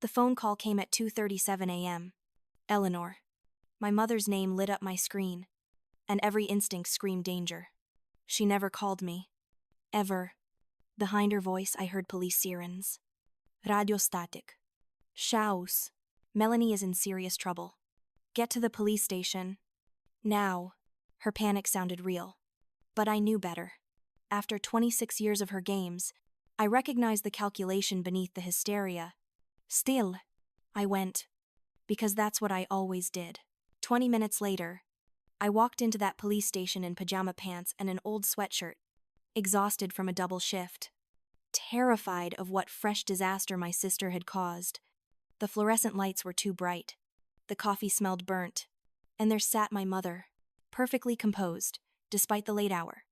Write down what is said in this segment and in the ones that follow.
The phone call came at 2:37 a.m. Eleanor. My mother's name lit up my screen, and every instinct screamed danger. She never called me. Ever. Behind her voice, I heard police sirens. Radio static. Shouts. Melanie is in serious trouble. Get to the police station. Now. Her panic sounded real. But I knew better. After 26 years of her games, I recognized the calculation beneath the hysteria. Still, I went. Because that's what I always did. 20 minutes later, I walked into that police station in pajama pants and an old sweatshirt, exhausted from a double shift, terrified of what fresh disaster my sister had caused. The fluorescent lights were too bright. The coffee smelled burnt. And there sat my mother, perfectly composed, despite the late hour.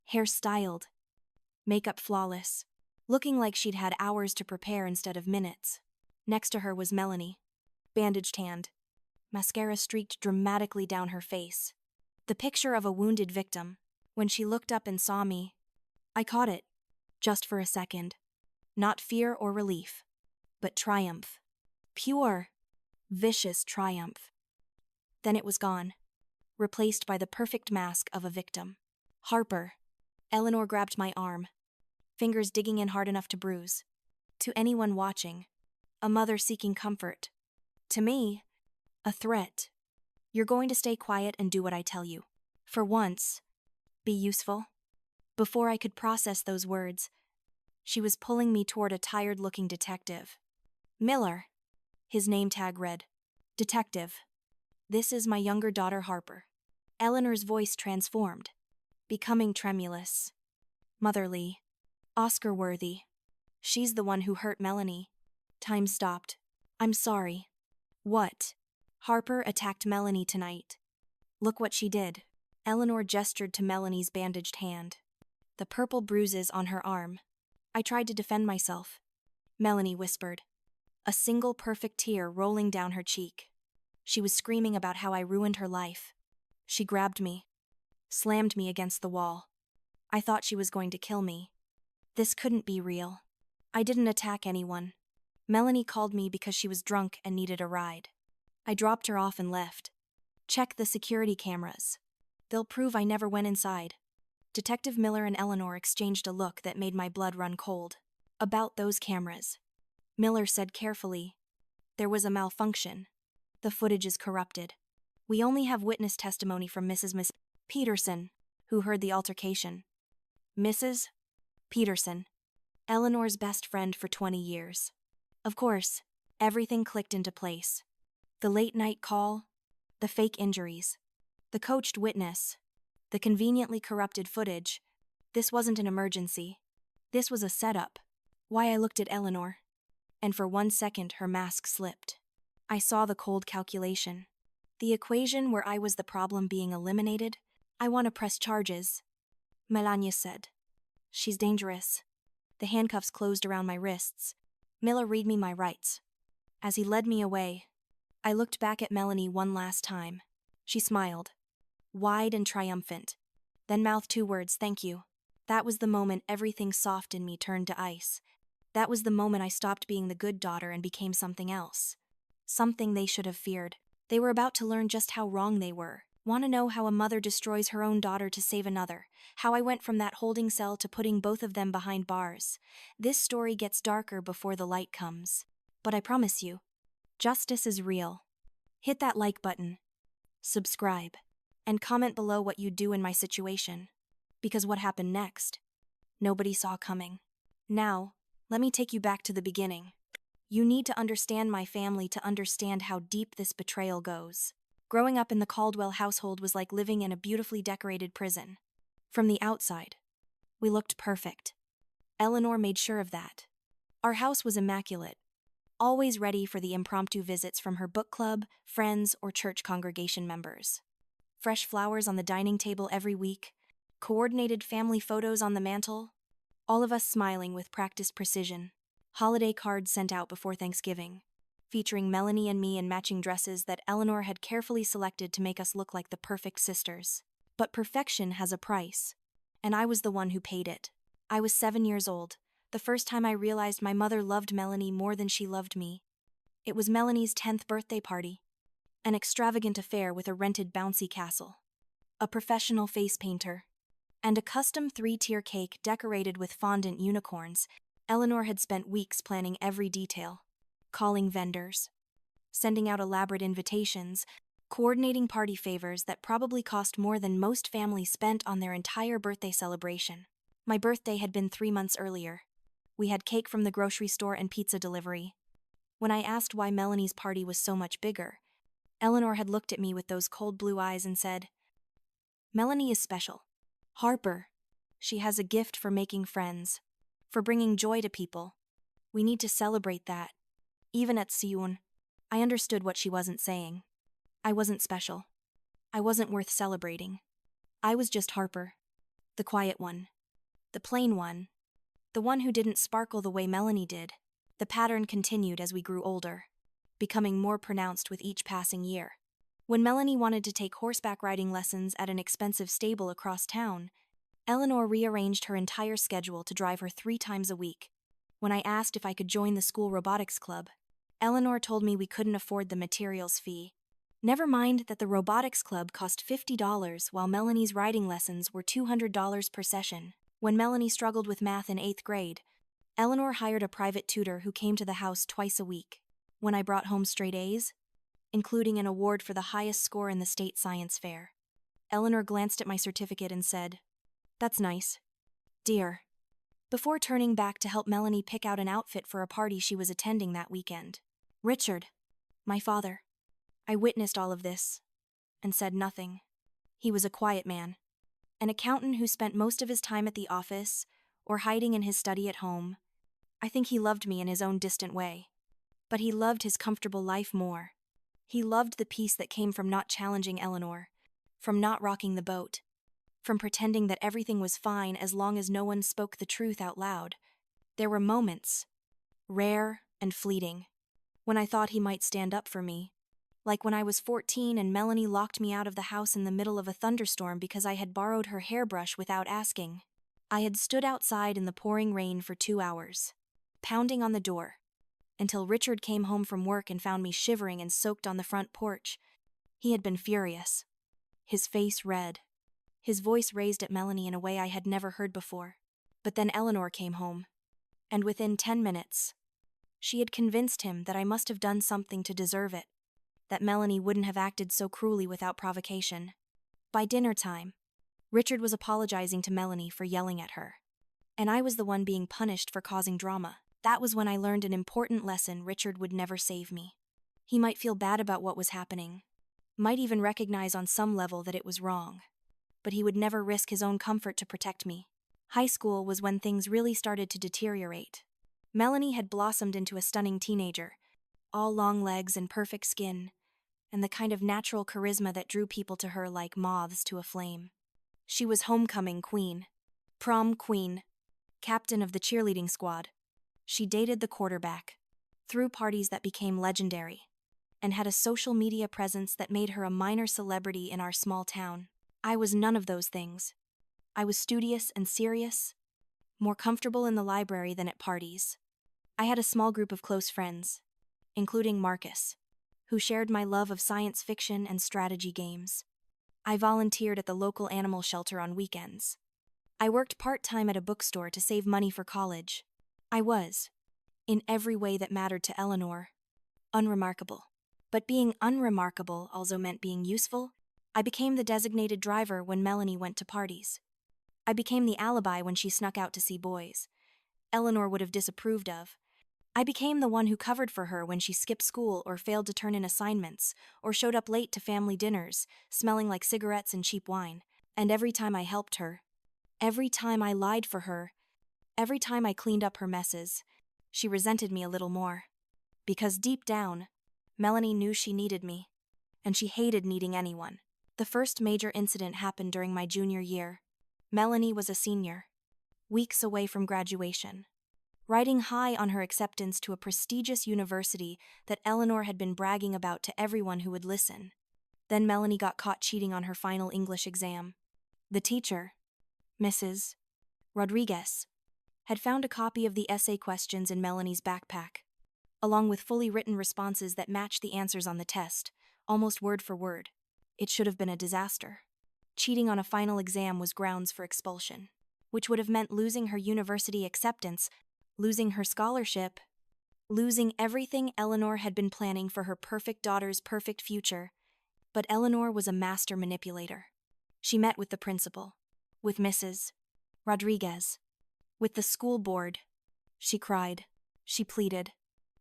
Hair styled, makeup flawless, looking like she'd had hours to prepare instead of minutes. Next to her was Melanie, bandaged hand, mascara streaked dramatically down her face. The picture of a wounded victim. When she looked up and saw me, I caught it, just for a second. Not fear or relief, but triumph. Pure, vicious triumph. Then it was gone, replaced by the perfect mask of a victim. Harper. Eleanor grabbed my arm, fingers digging in hard enough to bruise. To anyone watching, a mother seeking comfort. To me, a threat. You're going to stay quiet and do what I tell you. For once, be useful. Before I could process those words, she was pulling me toward a tired-looking detective. Miller. His name tag read, Detective. This is my younger daughter Harper. Eleanor's voice transformed, becoming tremulous, motherly, Oscar-worthy. She's the one who hurt Melanie. Time stopped. I'm sorry. What? Harper attacked Melanie tonight. Look what she did. Eleanor gestured to Melanie's bandaged hand. The purple bruises on her arm. I tried to defend myself. Melanie whispered, a single perfect tear rolling down her cheek. She was screaming about how I ruined her life. She grabbed me, slammed me against the wall. I thought she was going to kill me. This couldn't be real. I didn't attack anyone. Melanie called me because she was drunk and needed a ride. I dropped her off and left. Check the security cameras. They'll prove I never went inside. Detective Miller and Eleanor exchanged a look that made my blood run cold. About those cameras. Miller said carefully, there was a malfunction. The footage is corrupted. We only have witness testimony from Miss Peterson, who heard the altercation. Mrs. Peterson, Eleanor's best friend for 20 years. Of course, everything clicked into place. The late-night call, the fake injuries, the coached witness, the conveniently corrupted footage. This wasn't an emergency. This was a setup. Why I looked at Eleanor, and for 1 second her mask slipped. I saw the cold calculation. The equation where I was the problem being eliminated. I want to press charges, Melania said. She's dangerous. The handcuffs closed around my wrists. Miller read me my rights. As he led me away, I looked back at Melanie one last time. She smiled, wide and triumphant, then mouthed 2 words, thank you. That was the moment everything soft in me turned to ice. That was the moment I stopped being the good daughter and became something else. Something they should have feared. They were about to learn just how wrong they were. Want to know how a mother destroys her own daughter to save another? How I went from that holding cell to putting both of them behind bars? This story gets darker before the light comes. But I promise you, justice is real. Hit that like button, subscribe, and comment below what you'd do in my situation. Because what happened next, nobody saw coming. Now, let me take you back to the beginning. You need to understand my family to understand how deep this betrayal goes. Growing up in the Caldwell household was like living in a beautifully decorated prison. From the outside, we looked perfect. Eleanor made sure of that. Our house was immaculate, always ready for the impromptu visits from her book club, friends, or church congregation members. Fresh flowers on the dining table every week, coordinated family photos on the mantle, all of us smiling with practiced precision. Holiday cards sent out before Thanksgiving, featuring Melanie and me in matching dresses that Eleanor had carefully selected to make us look like the perfect sisters. But perfection has a price, and I was the one who paid it. I was 7 years old, the first time I realized my mother loved Melanie more than she loved me. It was Melanie's 10th birthday party, an extravagant affair with a rented bouncy castle, a professional face painter, and a custom 3-tier cake decorated with fondant unicorns. Eleanor had spent weeks planning every detail, calling vendors, sending out elaborate invitations, coordinating party favors that probably cost more than most families spent on their entire birthday celebration. My birthday had been 3 months earlier. We had cake from the grocery store and pizza delivery. When I asked why Melanie's party was so much bigger, Eleanor had looked at me with those cold blue eyes and said, "Melanie is special. Harper. She has a gift for making friends, for bringing joy to people. We need to celebrate that. Even at Sion." I understood what she wasn't saying. I wasn't special. I wasn't worth celebrating. I was just Harper. The quiet one. The plain one. The one who didn't sparkle the way Melanie did. The pattern continued as we grew older, becoming more pronounced with each passing year. When Melanie wanted to take horseback riding lessons at an expensive stable across town, Eleanor rearranged her entire schedule to drive her 3 times a week. When I asked if I could join the school robotics club, Eleanor told me we couldn't afford the materials fee. Never mind that the robotics club cost $50 while Melanie's riding lessons were $200 per session. When Melanie struggled with math in 8th grade, Eleanor hired a private tutor who came to the house twice a week. When I brought home straight A's, including an award for the highest score in the state science fair, Eleanor glanced at my certificate and said, "That's nice, dear," before turning back to help Melanie pick out an outfit for a party she was attending that weekend. Richard, my father. I witnessed all of this and said nothing. He was a quiet man, an accountant who spent most of his time at the office or hiding in his study at home. I think he loved me in his own distant way, but he loved his comfortable life more. He loved the peace that came from not challenging Eleanor, from not rocking the boat, from pretending that everything was fine as long as no one spoke the truth out loud. There were moments, rare and fleeting, when I thought he might stand up for me. Like when I was 14 and Melanie locked me out of the house in the middle of a thunderstorm because I had borrowed her hairbrush without asking. I had stood outside in the pouring rain for 2 hours, pounding on the door, until Richard came home from work and found me shivering and soaked on the front porch. He had been furious, his face red, his voice raised at Melanie in a way I had never heard before. But then Eleanor came home, and within 10 minutes, she had convinced him that I must have done something to deserve it, that Melanie wouldn't have acted so cruelly without provocation. By dinner time, Richard was apologizing to Melanie for yelling at her, and I was the one being punished for causing drama. That was when I learned an important lesson: Richard would never save me. He might feel bad about what was happening, might even recognize on some level that it was wrong, but he would never risk his own comfort to protect me. High school was when things really started to deteriorate. Melanie had blossomed into a stunning teenager, all long legs and perfect skin, and the kind of natural charisma that drew people to her like moths to a flame. She was homecoming queen, prom queen, captain of the cheerleading squad. She dated the quarterback, threw parties that became legendary, and had a social media presence that made her a minor celebrity in our small town. I was none of those things. I was studious and serious, more comfortable in the library than at parties. I had a small group of close friends, including Marcus, who shared my love of science fiction and strategy games. I volunteered at the local animal shelter on weekends. I worked part-time at a bookstore to save money for college. I was, in every way that mattered to Eleanor, unremarkable. But being unremarkable also meant being useful. I became the designated driver when Melanie went to parties. I became the alibi when she snuck out to see boys Eleanor would have disapproved of. I became the one who covered for her when she skipped school or failed to turn in assignments, or showed up late to family dinners, smelling like cigarettes and cheap wine. And every time I helped her, every time I lied for her, every time I cleaned up her messes, she resented me a little more. Because deep down, Melanie knew she needed me, and she hated needing anyone. The first major incident happened during my junior year. Melanie was a senior, weeks away from graduation, riding high on her acceptance to a prestigious university that Eleanor had been bragging about to everyone who would listen. Then Melanie got caught cheating on her final English exam. The teacher, Mrs. Rodriguez, had found a copy of the essay questions in Melanie's backpack. along with fully written responses that matched the answers on the test, almost word for word. It should have been a disaster. Cheating on a final exam was grounds for expulsion, which would have meant losing her university acceptance, losing her scholarship, losing everything Eleanor had been planning for her perfect daughter's perfect future. But Eleanor was a master manipulator. She met with the principal, with Mrs. Rodriguez, with the school board. She cried. She pleaded.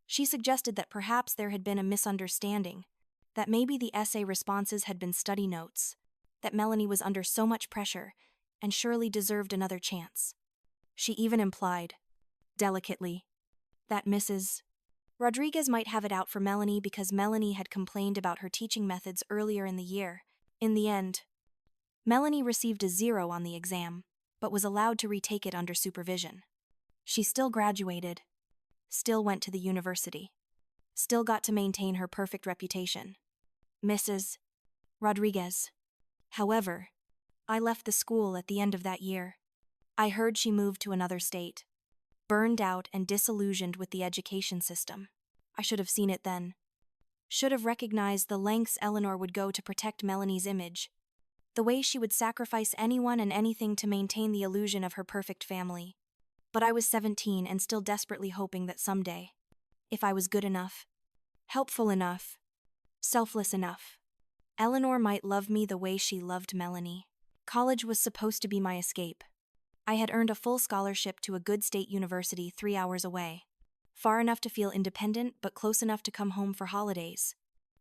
She suggested that perhaps there had been a misunderstanding, that maybe the essay responses had been study notes, that Melanie was under so much pressure and surely deserved another chance. She even implied, delicately, that Mrs. Rodriguez might have it out for Melanie because Melanie had complained about her teaching methods earlier in the year. In the end, Melanie received a 0 on the exam, but was allowed to retake it under supervision. She still graduated, still went to the university, still got to maintain her perfect reputation. Mrs. Rodriguez. However, I left the school at the end of that year. I heard she moved to another state, burned out and disillusioned with the education system. I should have seen it then. Should have recognized the lengths Eleanor would go to protect Melanie's image, the way she would sacrifice anyone and anything to maintain the illusion of her perfect family. But I was 17 and still desperately hoping that someday, if I was good enough, helpful enough, selfless enough, Eleanor might love me the way she loved Melanie. College was supposed to be my escape. I had earned a full scholarship to a good state university 3 hours away, far enough to feel independent but close enough to come home for holidays.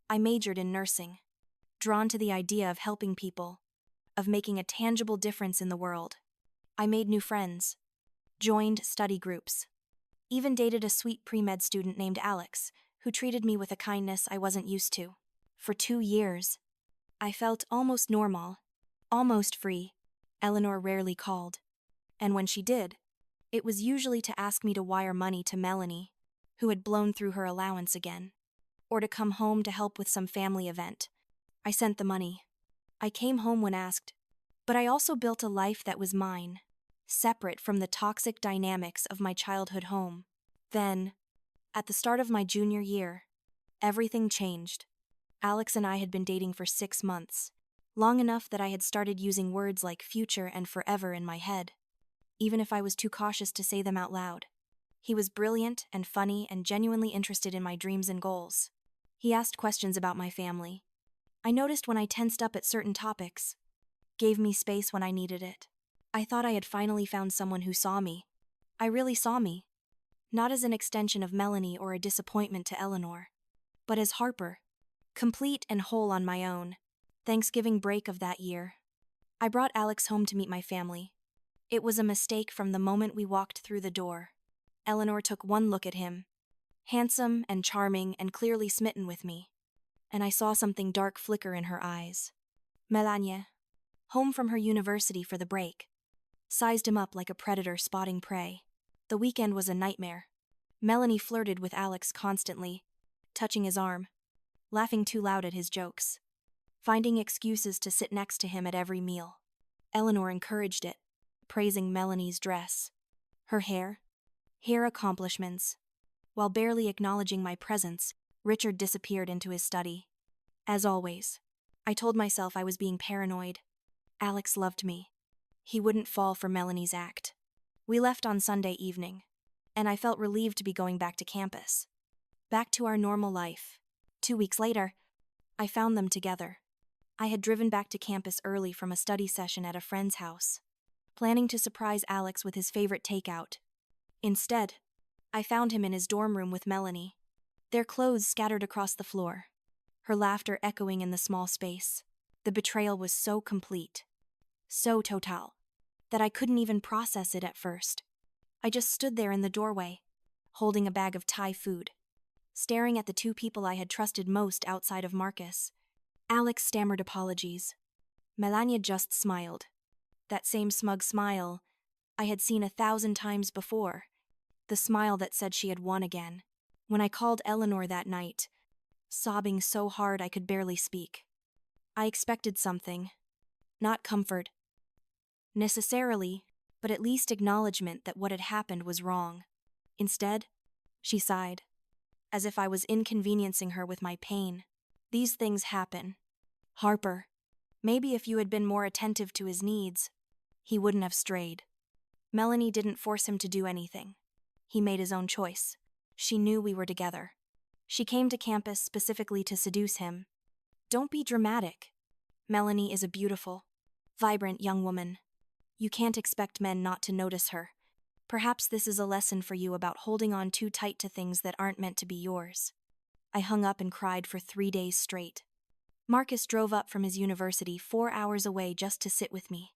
I majored in nursing, drawn to the idea of helping people, of making a tangible difference in the world. I made new friends, joined study groups, even dated a sweet pre-med student named Alex, who treated me with a kindness I wasn't used to. For 2 years, I felt almost normal, almost free. Eleanor rarely called, and when she did, it was usually to ask me to wire money to Melanie, who had blown through her allowance again, or to come home to help with some family event. I sent the money. I came home when asked, but I also built a life that was mine, separate from the toxic dynamics of my childhood home. Then, at the start of my junior year, everything changed. Alex and I had been dating for 6 months, long enough that I had started using words like future and forever in my head, even if I was too cautious to say them out loud. He was brilliant and funny and genuinely interested in my dreams and goals. He asked questions about my family. I noticed when I tensed up at certain topics, gave me space when I needed it. I thought I had finally found someone who saw me. I really saw me. Not as an extension of Melanie or a disappointment to Eleanor, but as Harper, complete and whole on my own. Thanksgiving break of that year, I brought Alex home to meet my family. It was a mistake from the moment we walked through the door. Eleanor took one look at him, handsome and charming and clearly smitten with me, and I saw something dark flicker in her eyes. Melania, home from her university for the break, sized him up like a predator spotting prey. The weekend was a nightmare. Melanie flirted with Alex constantly, touching his arm, laughing too loud at his jokes, finding excuses to sit next to him at every meal. Eleanor encouraged it, praising Melanie's dress, her hair accomplishments. While barely acknowledging my presence, Richard disappeared into his study. As always, I told myself I was being paranoid. Alex loved me. He wouldn't fall for Melanie's act. We left on Sunday evening, and I felt relieved to be going back to campus. Back to our normal life. 2 weeks later, I found them together. I had driven back to campus early from a study session at a friend's house, planning to surprise Alex with his favorite takeout. Instead, I found him in his dorm room with Melanie, their clothes scattered across the floor, her laughter echoing in the small space. The betrayal was so complete, so total, that I couldn't even process it at first. I just stood there in the doorway, holding a bag of Thai food, staring at the 2 people I had trusted most outside of Marcus. Alex stammered apologies. Melania just smiled. That same smug smile I had seen 1,000 times before. The smile that said she had won again. When I called Eleanor that night, sobbing so hard I could barely speak, I expected something. Not comfort, necessarily, but at least acknowledgement that what had happened was wrong. Instead, she sighed, as if I was inconveniencing her with my pain. These things happen. Harper, maybe if you had been more attentive to his needs, he wouldn't have strayed. Melanie didn't force him to do anything. He made his own choice. She knew we were together. She came to campus specifically to seduce him. Don't be dramatic. Melanie is a beautiful, vibrant young woman. You can't expect men not to notice her. Perhaps this is a lesson for you about holding on too tight to things that aren't meant to be yours. I hung up and cried for 3 days straight. Marcus drove up from his university 4 hours away just to sit with me,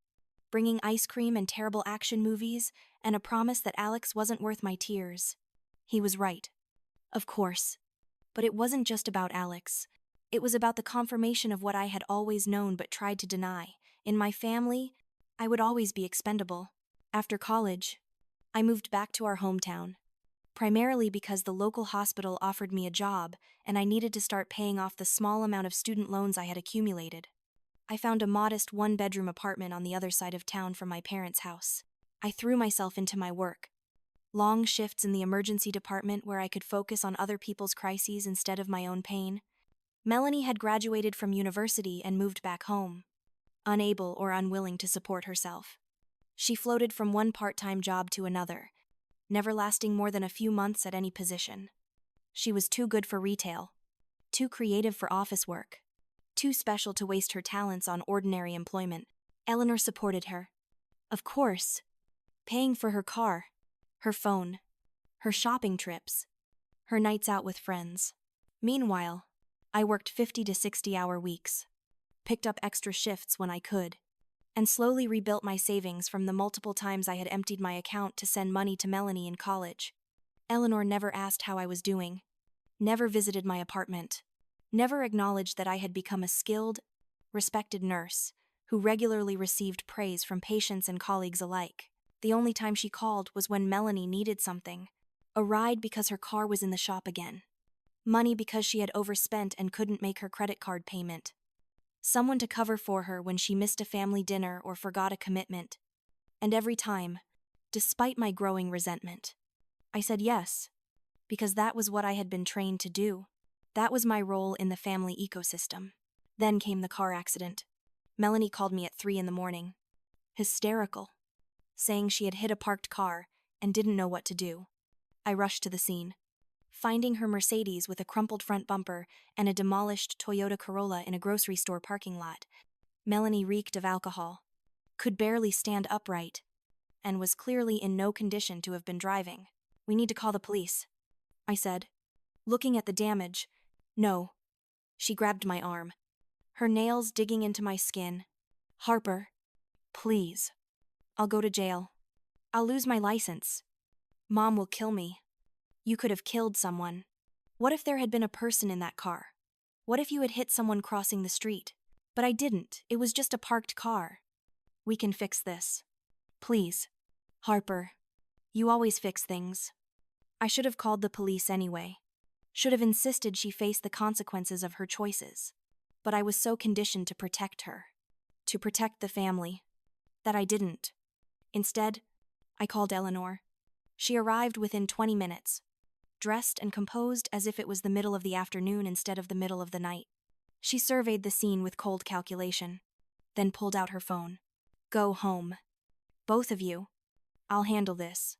bringing ice cream and terrible action movies and a promise that Alex wasn't worth my tears. He was right. Of course. But it wasn't just about Alex. It was about the confirmation of what I had always known but tried to deny. In my family, I would always be expendable. After college, I moved back to our hometown, primarily because the local hospital offered me a job and I needed to start paying off the small amount of student loans I had accumulated. I found a modest 1-bedroom apartment on the other side of town from my parents' house. I threw myself into my work. Long shifts in the emergency department where I could focus on other people's crises instead of my own pain. Melanie had graduated from university and moved back home, unable or unwilling to support herself. She floated from one part-time job to another, never lasting more than a few months at any position. She was too good for retail, too creative for office work, too special to waste her talents on ordinary employment. Eleanor supported her. Of course, paying for her car, her phone, her shopping trips, her nights out with friends. Meanwhile, I worked 50 to 60-hour weeks, picked up extra shifts when I could, and slowly rebuilt my savings from the multiple times I had emptied my account to send money to Melanie in college. Eleanor never asked how I was doing, never visited my apartment, never acknowledged that I had become a skilled, respected nurse who regularly received praise from patients and colleagues alike. The only time she called was when Melanie needed something, a ride because her car was in the shop again, money because she had overspent and couldn't make her credit card payment, someone to cover for her when she missed a family dinner or forgot a commitment. And every time, despite my growing resentment, I said yes, because that was what I had been trained to do. That was my role in the family ecosystem. Then came the car accident. Melanie called me at 3 a.m, hysterical, saying she had hit a parked car and didn't know what to do. I rushed to the scene, finding her Mercedes with a crumpled front bumper and a demolished Toyota Corolla in a grocery store parking lot. Melanie reeked of alcohol, could barely stand upright, and was clearly in no condition to have been driving. We need to call the police, I said, looking at the damage. No. She grabbed my arm, her nails digging into my skin. Harper, please. I'll go to jail. I'll lose my license. Mom will kill me. You could have killed someone. What if there had been a person in that car? What if you had hit someone crossing the street? But I didn't. It was just a parked car. We can fix this. Please. Harper, you always fix things. I should have called the police anyway. Should have insisted she face the consequences of her choices. But I was so conditioned to protect her, to protect the family, that I didn't. Instead, I called Eleanor. She arrived within 20 minutes, dressed and composed as if it was the middle of the afternoon instead of the middle of the night. She surveyed the scene with cold calculation, then pulled out her phone. Go home. Both of you. I'll handle this.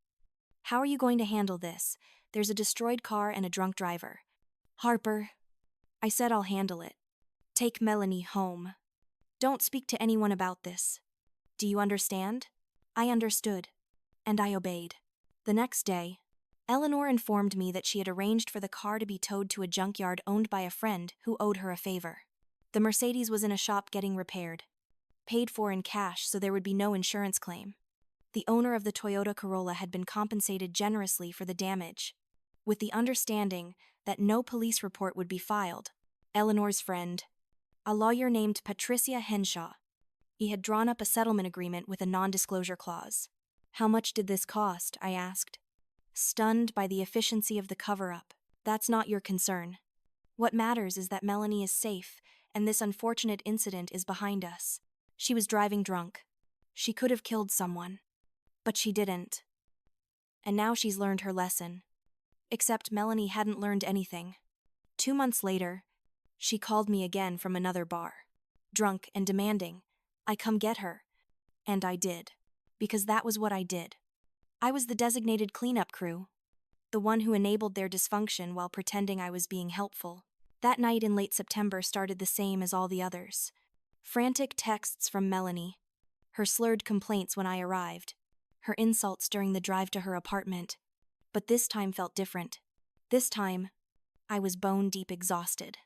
How are you going to handle this? There's a destroyed car and a drunk driver. Harper, I said I'll handle it. Take Melanie home. Don't speak to anyone about this. Do you understand? I understood, and I obeyed. The next day, Eleanor informed me that she had arranged for the car to be towed to a junkyard owned by a friend who owed her a favor. The Mercedes was in a shop getting repaired, paid for in cash so there would be no insurance claim. The owner of the Toyota Corolla had been compensated generously for the damage, with the understanding that no police report would be filed. Eleanor's friend, a lawyer named Patricia Henshaw, he had drawn up a settlement agreement with a non-disclosure clause. How much did this cost? I asked, stunned by the efficiency of the cover-up. That's not your concern. What matters is that Melanie is safe, and this unfortunate incident is behind us. She was driving drunk. She could have killed someone. But she didn't. And now she's learned her lesson. Except Melanie hadn't learned anything. 2 months later, she called me again from another bar, drunk and demanding I come get her. And I did. Because that was what I did. I was the designated cleanup crew, the one who enabled their dysfunction while pretending I was being helpful. That night in late September started the same as all the others. Frantic texts from Melanie, her slurred complaints when I arrived, her insults during the drive to her apartment. But this time felt different. This time, I was bone-deep exhausted.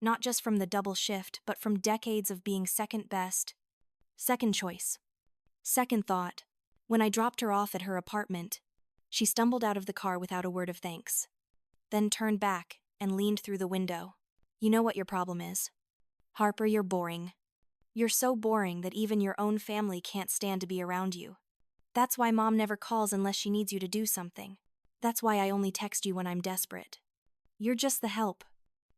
Not just from the double shift, but from decades of being second best, second choice, second thought. When I dropped her off at her apartment, she stumbled out of the car without a word of thanks, then turned back and leaned through the window. You know what your problem is. Harper, you're boring. You're so boring that even your own family can't stand to be around you. That's why Mom never calls unless she needs you to do something. That's why I only text you when I'm desperate. You're just the help.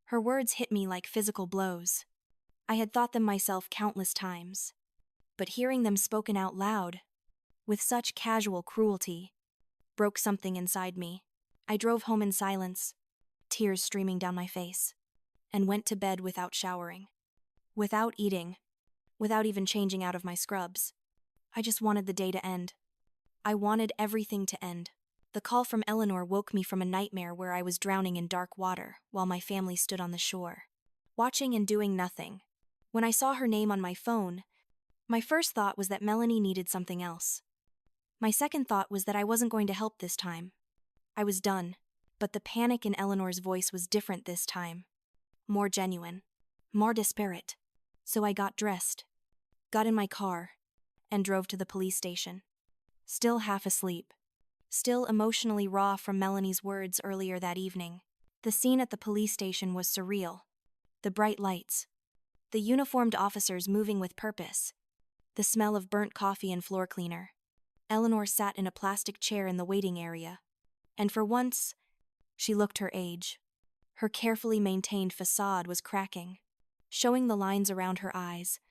Her words hit me like physical blows. I had thought them myself countless times, but hearing them spoken out loud, with such casual cruelty, broke something inside me. I drove home in silence, tears streaming down my face, and went to bed without showering, without eating, without even changing out of my scrubs. I just wanted the day to end. I wanted everything to end. The call from Eleanor woke me from a nightmare where I was drowning in dark water while my family stood on the shore, watching and doing nothing. When I saw her name on my phone, my first thought was that Melanie needed something else. My second thought was that I wasn't going to help this time. I was done, but the panic in Eleanor's voice was different this time. More genuine, more disparate. So I got dressed, got in my car, and drove to the police station. Still half asleep, still emotionally raw from Melanie's words earlier that evening. The scene at the police station was surreal. The bright lights, the uniformed officers moving with purpose, the smell of burnt coffee and floor cleaner. Eleanor sat in a plastic chair in the waiting area, and for once, she looked her age. Her carefully maintained facade was cracking, showing the lines around her eyes,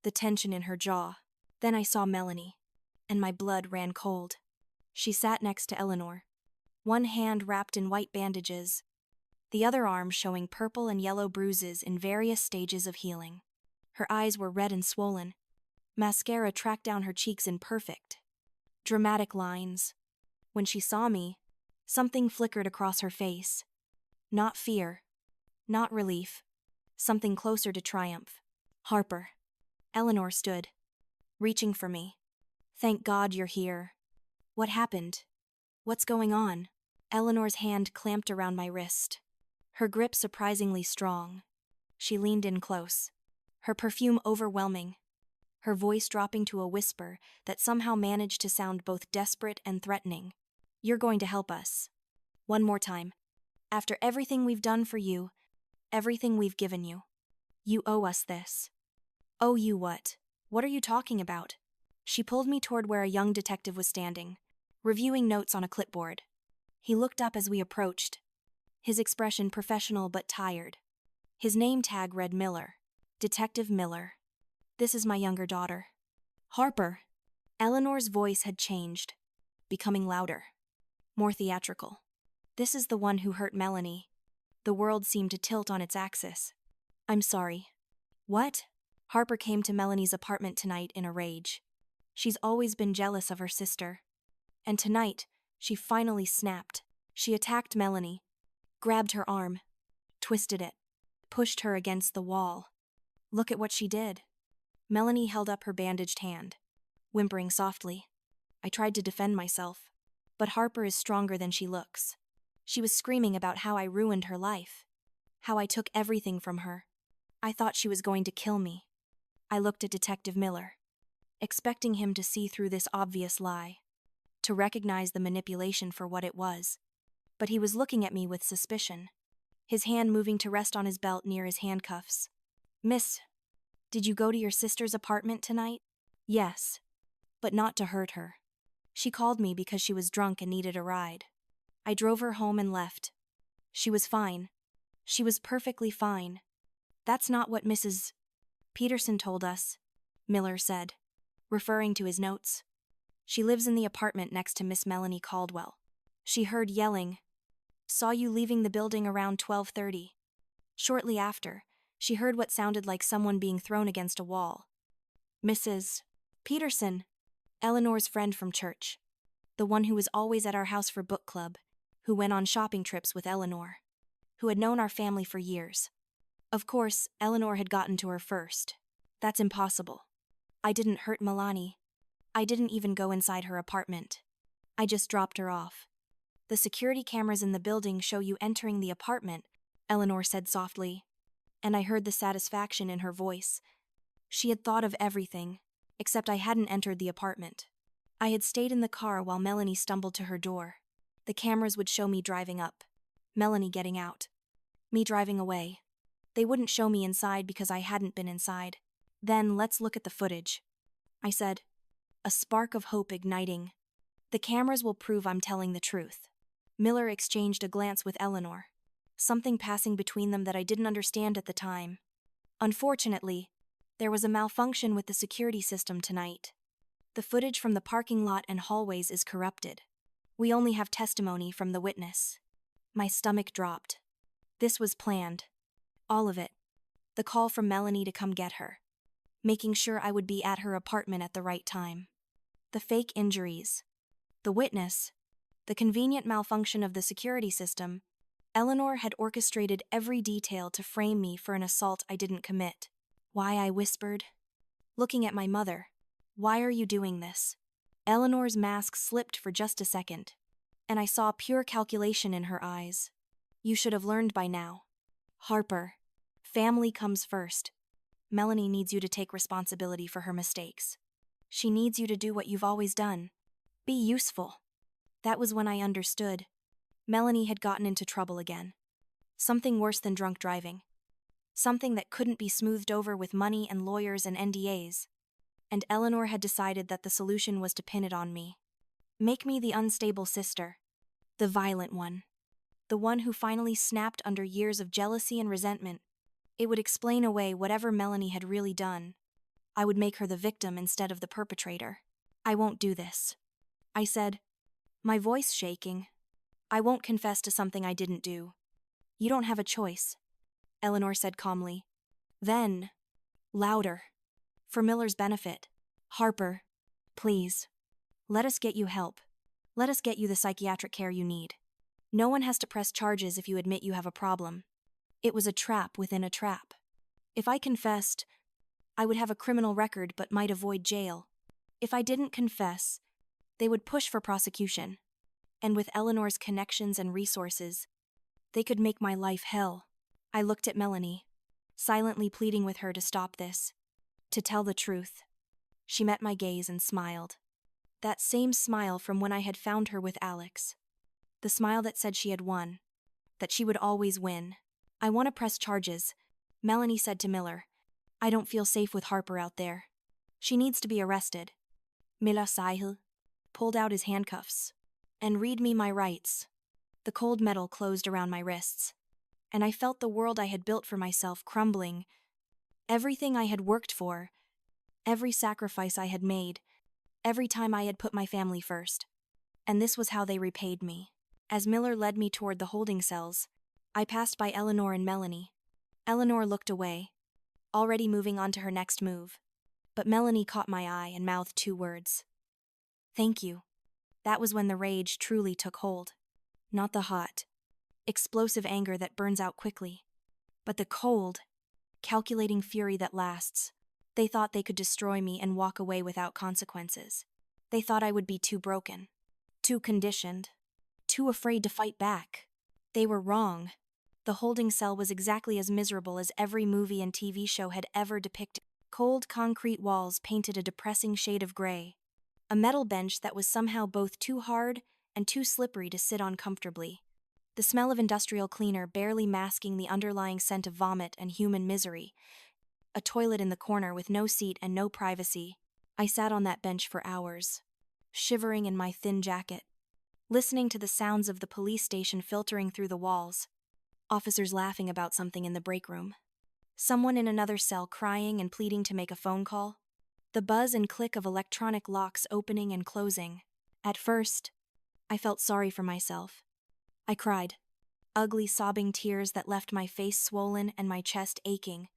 the tension in her jaw. Then I saw Melanie, and my blood ran cold. She sat next to Eleanor, one hand wrapped in white bandages, the other arm showing purple and yellow bruises in various stages of healing. Her eyes were red and swollen. Mascara tracked down her cheeks in perfect, dramatic lines. When she saw me, something flickered across her face. Not fear, not relief, something closer to triumph. Harper. Eleanor stood, reaching for me. Thank God you're here. What happened? What's going on? Eleanor's hand clamped around my wrist, her grip surprisingly strong. She leaned in close, her perfume overwhelming, her voice dropping to a whisper that somehow managed to sound both desperate and threatening. You're going to help us. One more time. After everything we've done for you, everything we've given you. You owe us this. Owe you what? What are you talking about? She pulled me toward where a young detective was standing, reviewing notes on a clipboard. He looked up as we approached, his expression professional but tired. His name tag read Miller. Detective Miller. This is my younger daughter. Harper. Eleanor's voice had changed, becoming louder, more theatrical. This is the one who hurt Melanie. The world seemed to tilt on its axis. I'm sorry. What? Harper came to Melanie's apartment tonight in a rage. She's always been jealous of her sister. And tonight, she finally snapped. She attacked Melanie, grabbed her arm, twisted it, pushed her against the wall. Look at what she did. Melanie held up her bandaged hand, whimpering softly. I tried to defend myself, but Harper is stronger than she looks. She was screaming about how I ruined her life, how I took everything from her. I thought she was going to kill me. I looked at Detective Miller, expecting him to see through this obvious lie, to recognize the manipulation for what it was. But he was looking at me with suspicion, his hand moving to rest on his belt near his handcuffs. Miss, did you go to your sister's apartment tonight? Yes, but not to hurt her. She called me because she was drunk and needed a ride. I drove her home and left. She was fine. She was perfectly fine. That's not what Mrs. Peterson told us, Miller said, referring to his notes. She lives in the apartment next to Miss Melanie Caldwell. She heard yelling, Saw you leaving the building around 12:30. Shortly after, she heard what sounded like someone being thrown against a wall. Mrs. Peterson, Eleanor's friend from church. The one who was always at our house for book club, who went on shopping trips with Eleanor, who had known our family for years. Of course, Eleanor had gotten to her first. That's impossible. I didn't hurt Milani. I didn't even go inside her apartment. I just dropped her off. The security cameras in the building show you entering the apartment, Eleanor said softly, and I heard the satisfaction in her voice. She had thought of everything, except I hadn't entered the apartment. I had stayed in the car while Melanie stumbled to her door. The cameras would show me driving up, Melanie getting out, me driving away. They wouldn't show me inside because I hadn't been inside. Then let's look at the footage, I said, a spark of hope igniting. The cameras will prove I'm telling the truth. Miller exchanged a glance with Eleanor, something passing between them that I didn't understand at the time. Unfortunately, there was a malfunction with the security system tonight. The footage from the parking lot and hallways is corrupted. We only have testimony from the witness. My stomach dropped. This was planned. All of it. The call from Melanie to come get her. Making sure I would be at her apartment at the right time. The fake injuries. The witness. The convenient malfunction of the security system. Eleanor had orchestrated every detail to frame me for an assault I didn't commit. Why, I whispered. Looking at my mother. Why are you doing this? Eleanor's mask slipped for just a second, and I saw pure calculation in her eyes. You should have learned by now. Harper, family comes first. Melanie needs you to take responsibility for her mistakes. She needs you to do what you've always done. Be useful. That was when I understood. Melanie had gotten into trouble again. Something worse than drunk driving. Something that couldn't be smoothed over with money and lawyers and NDAs. And Eleanor had decided that the solution was to pin it on me. Make me the unstable sister. The violent one. The one who finally snapped under years of jealousy and resentment. It would explain away whatever Melanie had really done. I would make her the victim instead of the perpetrator. I won't do this, I said, my voice shaking. I won't confess to something I didn't do. You don't have a choice, Eleanor said calmly. Then, louder. For Miller's benefit. Harper, please. Let us get you help. Let us get you the psychiatric care you need. No one has to press charges if you admit you have a problem. It was a trap within a trap. If I confessed, I would have a criminal record but might avoid jail. If I didn't confess, they would push for prosecution. And with Eleanor's connections and resources, they could make my life hell. I looked at Melanie, silently pleading with her to stop this. To tell the truth. She met my gaze and smiled. That same smile from when I had found her with Alex. The smile that said she had won. That she would always win. I want to press charges, Melanie said to Miller. I don't feel safe with Harper out there. She needs to be arrested. Miller Sahil pulled out his handcuffs. And read me my rights. The cold metal closed around my wrists. And I felt the world I had built for myself crumbling. Everything I had worked for, every sacrifice I had made, every time I had put my family first. And this was how they repaid me. As Miller led me toward the holding cells, I passed by Eleanor and Melanie. Eleanor looked away, already moving on to her next move. But Melanie caught my eye and mouthed 2 words. Thank you. That was when the rage truly took hold. Not the hot, explosive anger that burns out quickly, but the cold, calculating fury that lasts. They thought they could destroy me and walk away without consequences. They thought I would be too broken, too conditioned, too afraid to fight back. They were wrong. The holding cell was exactly as miserable as every movie and TV show had ever depicted. Cold concrete walls painted a depressing shade of gray. A metal bench that was somehow both too hard and too slippery to sit on comfortably. The smell of industrial cleaner barely masking the underlying scent of vomit and human misery. A toilet in the corner with no seat and no privacy. I sat on that bench for hours, shivering in my thin jacket, listening to the sounds of the police station filtering through the walls. Officers laughing about something in the break room. Someone in another cell crying and pleading to make a phone call. The buzz and click of electronic locks opening and closing. At first, I felt sorry for myself. I cried. ugly sobbing tears that left my face swollen and my chest aching.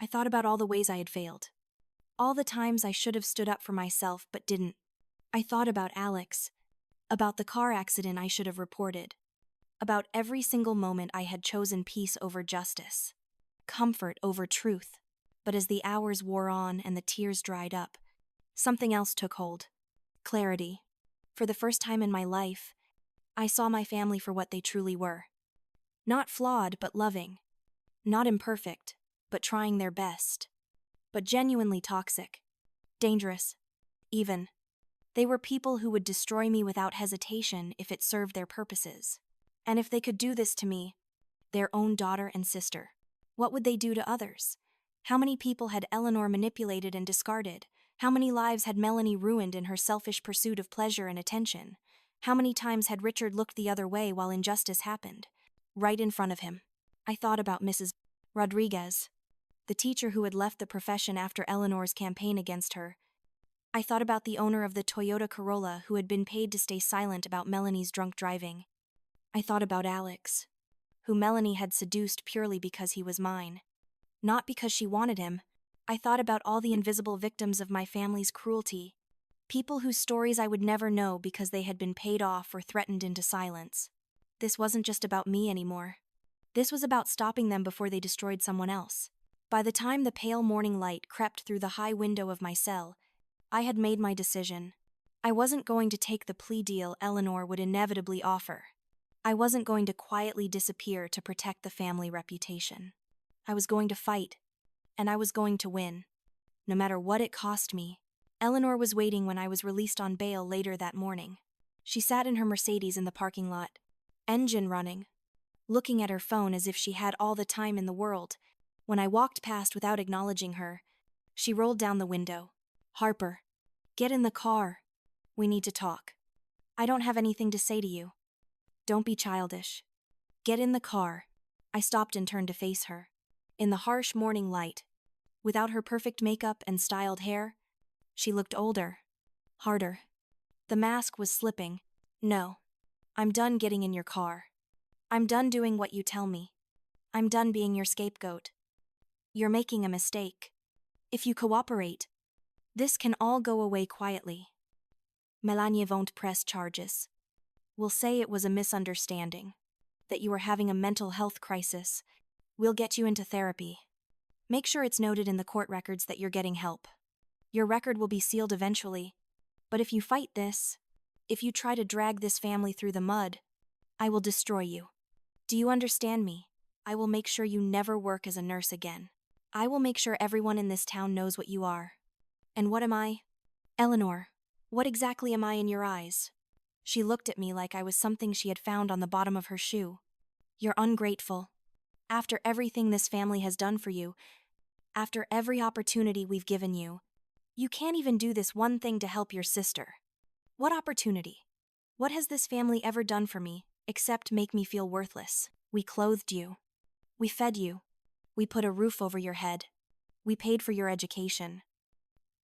I thought about all the ways I had failed. All the times I should have stood up for myself but didn't. I thought about Alex, about the car accident I should have reported, about every single moment I had chosen peace over justice, comfort over truth. But as the hours wore on and the tears dried up, something else took hold. Clarity. For the first time in my life, I saw my family for what they truly were. Not flawed, but loving. Not imperfect, but trying their best. But genuinely toxic. Dangerous. Even. They were people who would destroy me without hesitation if it served their purposes. And if they could do this to me, their own daughter and sister, what would they do to others? How many people had Eleanor manipulated and discarded? How many lives had Melanie ruined in her selfish pursuit of pleasure and attention? How many times had Richard looked the other way while injustice happened? Right in front of him. I thought about Mrs. Rodriguez, the teacher who had left the profession after Eleanor's campaign against her. I thought about the owner of the Toyota Corolla who had been paid to stay silent about Melanie's drunk driving. I thought about Alex, who Melanie had seduced purely because he was mine. Not because she wanted him. I thought about all the invisible victims of my family's cruelty. People whose stories I would never know because they had been paid off or threatened into silence. This wasn't just about me anymore. This was about stopping them before they destroyed someone else. By the time the pale morning light crept through the high window of my cell, I had made my decision. I wasn't going to take the plea deal Eleanor would inevitably offer. I wasn't going to quietly disappear to protect the family reputation. I was going to fight, and I was going to win. No matter what it cost me. Eleanor was waiting when I was released on bail later that morning. She sat in her Mercedes in the parking lot, engine running, looking at her phone as if she had all the time in the world. When I walked past without acknowledging her, she rolled down the window. "Harper, get in the car. We need to talk. I don't have anything to say to you. Don't be childish. Get in the car." I stopped and turned to face her. In the harsh morning light, without her perfect makeup and styled hair, she looked older, harder. The mask was slipping. "No. I'm done getting in your car. I'm done doing what you tell me. I'm done being your scapegoat. You're making a mistake. If you cooperate, this can all go away quietly. Melanie won't press charges. We'll say it was a misunderstanding, that you were having a mental health crisis. We'll get you into therapy. Make sure it's noted in the court records that you're getting help. Your record will be sealed eventually, but if you fight this, if you try to drag this family through the mud, I will destroy you. Do you understand me? I will make sure you never work as a nurse again. I will make sure everyone in this town knows what you are. And what am I? Eleanor, what exactly am I in your eyes?" She looked at me like I was something she had found on the bottom of her shoe. "You're ungrateful. After everything this family has done for you, after every opportunity we've given you, you can't even do this one thing to help your sister. What opportunity? What has this family ever done for me, except make me feel worthless? We clothed you. We fed you. We put a roof over your head. We paid for your education.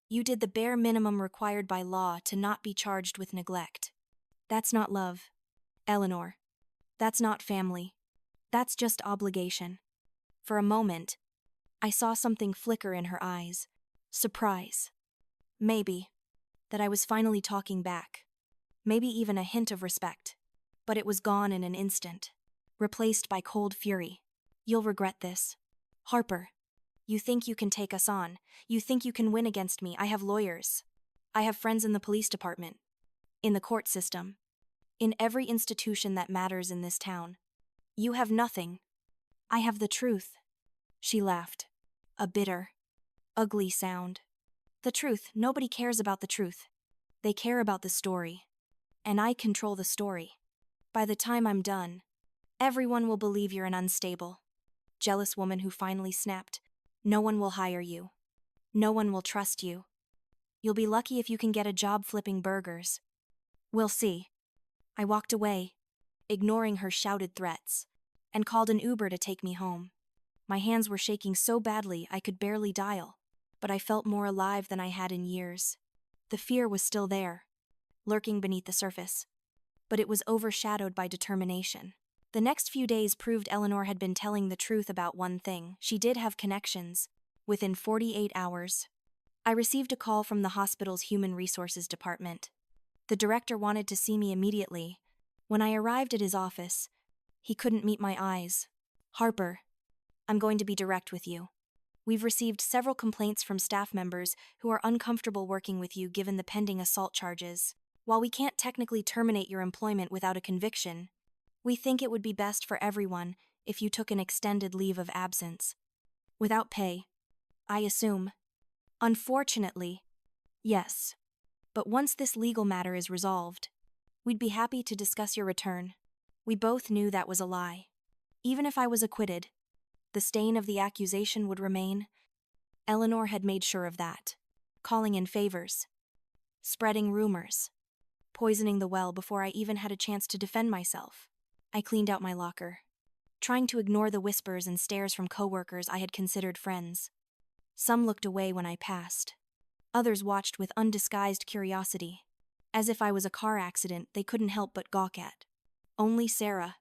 You did the bare minimum required by law to not be charged with neglect. That's not love, Eleanor. That's not family. That's just obligation." For a moment, I saw something flicker in her eyes. Surprise. Maybe. That I was finally talking back. Maybe even a hint of respect. But it was gone in an instant, replaced by cold fury. "You'll regret this. Harper, you think you can take us on. You think you can win against me. I have lawyers. I have friends in the police department, in the court system, in every institution that matters in this town. You have nothing. I have the truth." She laughed. A bitter, ugly sound. "The truth. Nobody cares about the truth. They care about the story. And I control the story. By the time I'm done, everyone will believe you're an unstable, jealous woman who finally snapped. No one will hire you. No one will trust you. You'll be lucky if you can get a job flipping burgers. We'll see." I walked away, ignoring her shouted threats, and called an Uber to take me home. My hands were shaking so badly I could barely dial, but I felt more alive than I had in years. The fear was still there, lurking beneath the surface, but it was overshadowed by determination. The next few days proved Eleanor had been telling the truth about one thing. She did have connections. Within 48 hours, I received a call from the hospital's Human Resources Department. The director wanted to see me immediately. When I arrived at his office, he couldn't meet my eyes. "Harper, I'm going to be direct with you. We've received several complaints from staff members who are uncomfortable working with you given the pending assault charges. While we can't technically terminate your employment without a conviction, we think it would be best for everyone if you took an extended leave of absence. Without pay, I assume." "Unfortunately, yes. But once this legal matter is resolved, we'd be happy to discuss your return." We both knew that was a lie. Even if I was acquitted, the stain of the accusation would remain. Eleanor had made sure of that, calling in favors, spreading rumors, poisoning the well before I even had a chance to defend myself. I cleaned out my locker, trying to ignore the whispers and stares from coworkers I had considered friends. Some looked away when I passed. Others watched with undisguised curiosity, as if I was a car accident they couldn't help but gawk at. Only Sarah,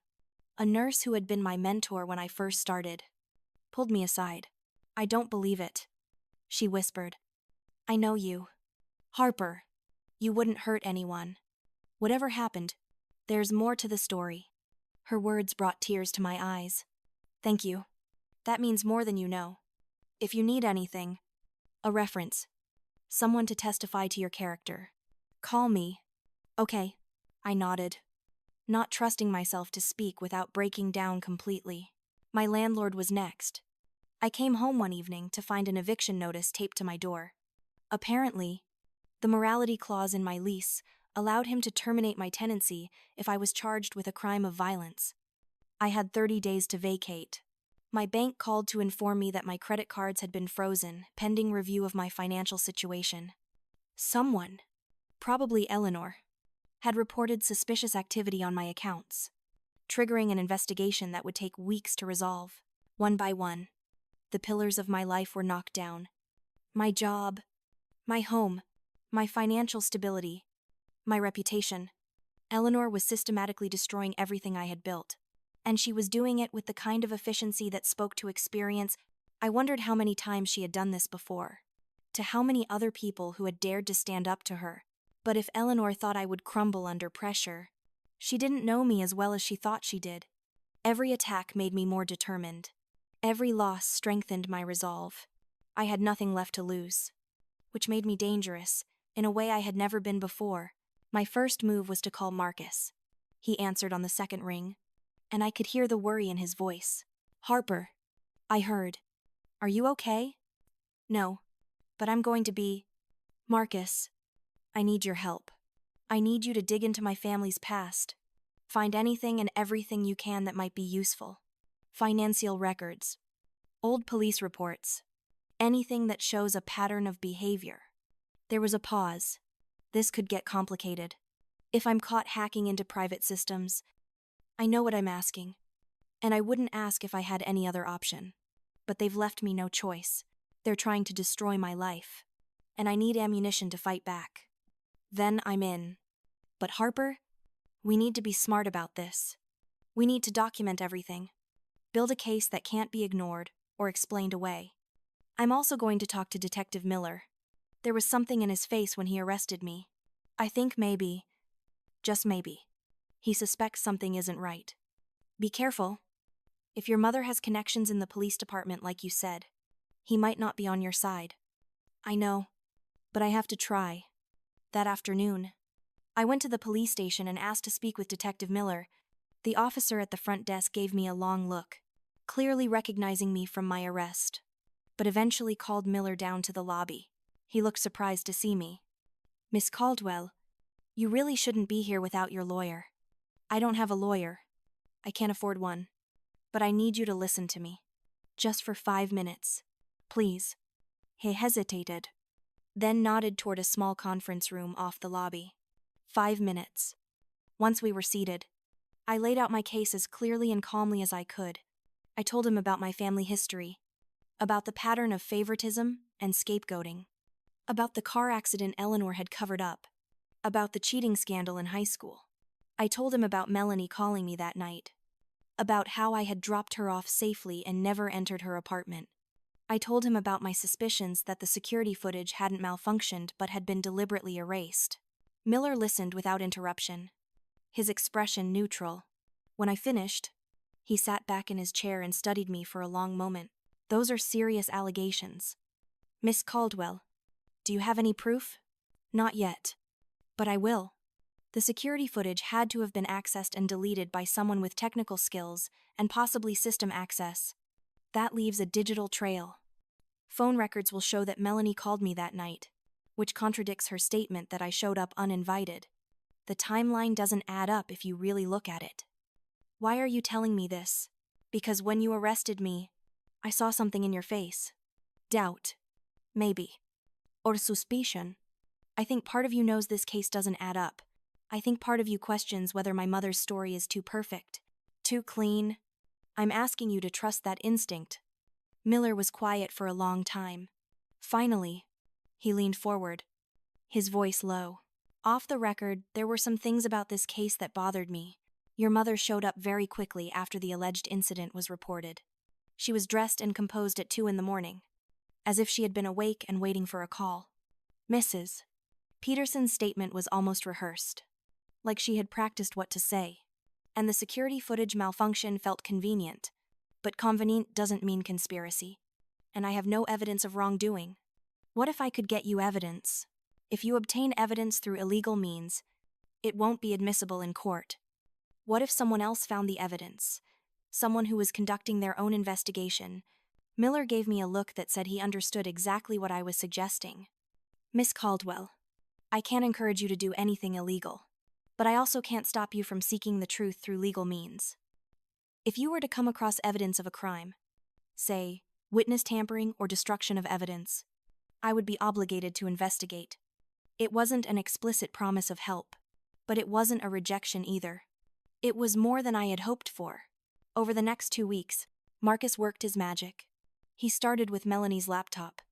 a nurse who had been my mentor when I first started, pulled me aside. "I don't believe it," she whispered. "I know you. Harper, you wouldn't hurt anyone. Whatever happened, there's more to the story." Her words brought tears to my eyes. "Thank you. That means more than you know. If you need anything, a reference, someone to testify to your character, call me." "Okay," I nodded, not trusting myself to speak without breaking down completely. My landlord was next. I came home one evening to find an eviction notice taped to my door. Apparently, the morality clause in my lease allowed him to terminate my tenancy if I was charged with a crime of violence. I had 30 days to vacate. My bank called to inform me that my credit cards had been frozen, pending review of my financial situation. Someone, probably Eleanor, had reported suspicious activity on my accounts, triggering an investigation that would take weeks to resolve. One by one, the pillars of my life were knocked down. My job, my home, my financial stability, my reputation. Eleanor was systematically destroying everything I had built, and she was doing it with the kind of efficiency that spoke to experience. I wondered how many times she had done this before, to how many other people who had dared to stand up to her. But if Eleanor thought I would crumble under pressure, she didn't know me as well as she thought she did. Every attack made me more determined. Every loss strengthened my resolve. I had nothing left to lose, which made me dangerous, in a way I had never been before. My first move was to call Marcus. He answered on the second ring, and I could hear the worry in his voice. "Harper," I heard. "Are you okay?" "No, but I'm going to be." "Marcus, I need your help. I need you to dig into my family's past. Find anything and everything you can that might be useful. Financial records, old police reports, anything that shows a pattern of behavior." There was a pause. This could get complicated. If I'm caught hacking into private systems, I know what I'm asking, and I wouldn't ask if I had any other option. But they've left me no choice. They're trying to destroy my life, and I need ammunition to fight back. Then I'm in. "But Harper, we need to be smart about this. We need to document everything. Build a case that can't be ignored or explained away. I'm also going to talk to Detective Miller. There was something in his face when he arrested me. I think maybe, just maybe, he suspects something isn't right. Be careful. If your mother has connections in the police department like you said, he might not be on your side." "I know, but I have to try." That afternoon, I went to the police station and asked to speak with Detective Miller. The officer at the front desk gave me a long look, clearly recognizing me from my arrest, but eventually called Miller down to the lobby. He looked surprised to see me. "Miss Caldwell, you really shouldn't be here without your lawyer." "I don't have a lawyer. I can't afford one. But I need you to listen to me. Just for 5 minutes. Please." He hesitated, then nodded toward a small conference room off the lobby. 5 minutes. Once we were seated, I laid out my case as clearly and calmly as I could. I told him about my family history, about the pattern of favoritism and scapegoating, about the car accident Eleanor had covered up, about the cheating scandal in high school. I told him about Melanie calling me that night, about how I had dropped her off safely and never entered her apartment. I told him about my suspicions that the security footage hadn't malfunctioned but had been deliberately erased. Miller listened without interruption, his expression neutral. When I finished, he sat back in his chair and studied me for a long moment. Those are serious allegations. Miss Caldwell, do you have any proof? Not yet. But I will. The security footage had to have been accessed and deleted by someone with technical skills and possibly system access. That leaves a digital trail. Phone records will show that Melanie called me that night, which contradicts her statement that I showed up uninvited. The timeline doesn't add up if you really look at it. Why are you telling me this? Because when you arrested me, I saw something in your face. Doubt. Maybe. Or suspicion. I think part of you knows this case doesn't add up. I think part of you questions whether my mother's story is too perfect, too clean. I'm asking you to trust that instinct. Miller was quiet for a long time. Finally, he leaned forward, his voice low. Off the record, there were some things about this case that bothered me. Your mother showed up very quickly after the alleged incident was reported. She was dressed and composed at 2 a.m, as if she had been awake and waiting for a call. Mrs. Peterson's statement was almost rehearsed, like she had practiced what to say. And the security footage malfunction felt convenient. But convenient doesn't mean conspiracy. And I have no evidence of wrongdoing. What if I could get you evidence? If you obtain evidence through illegal means, it won't be admissible in court. What if someone else found the evidence? Someone who was conducting their own investigation. Miller gave me a look that said he understood exactly what I was suggesting. Miss Caldwell, I can't encourage you to do anything illegal. But I also can't stop you from seeking the truth through legal means. If you were to come across evidence of a crime, say, witness tampering or destruction of evidence, I would be obligated to investigate. It wasn't an explicit promise of help, but it wasn't a rejection either. It was more than I had hoped for. Over the next 2 weeks, Marcus worked his magic. He started with Melanie's laptop,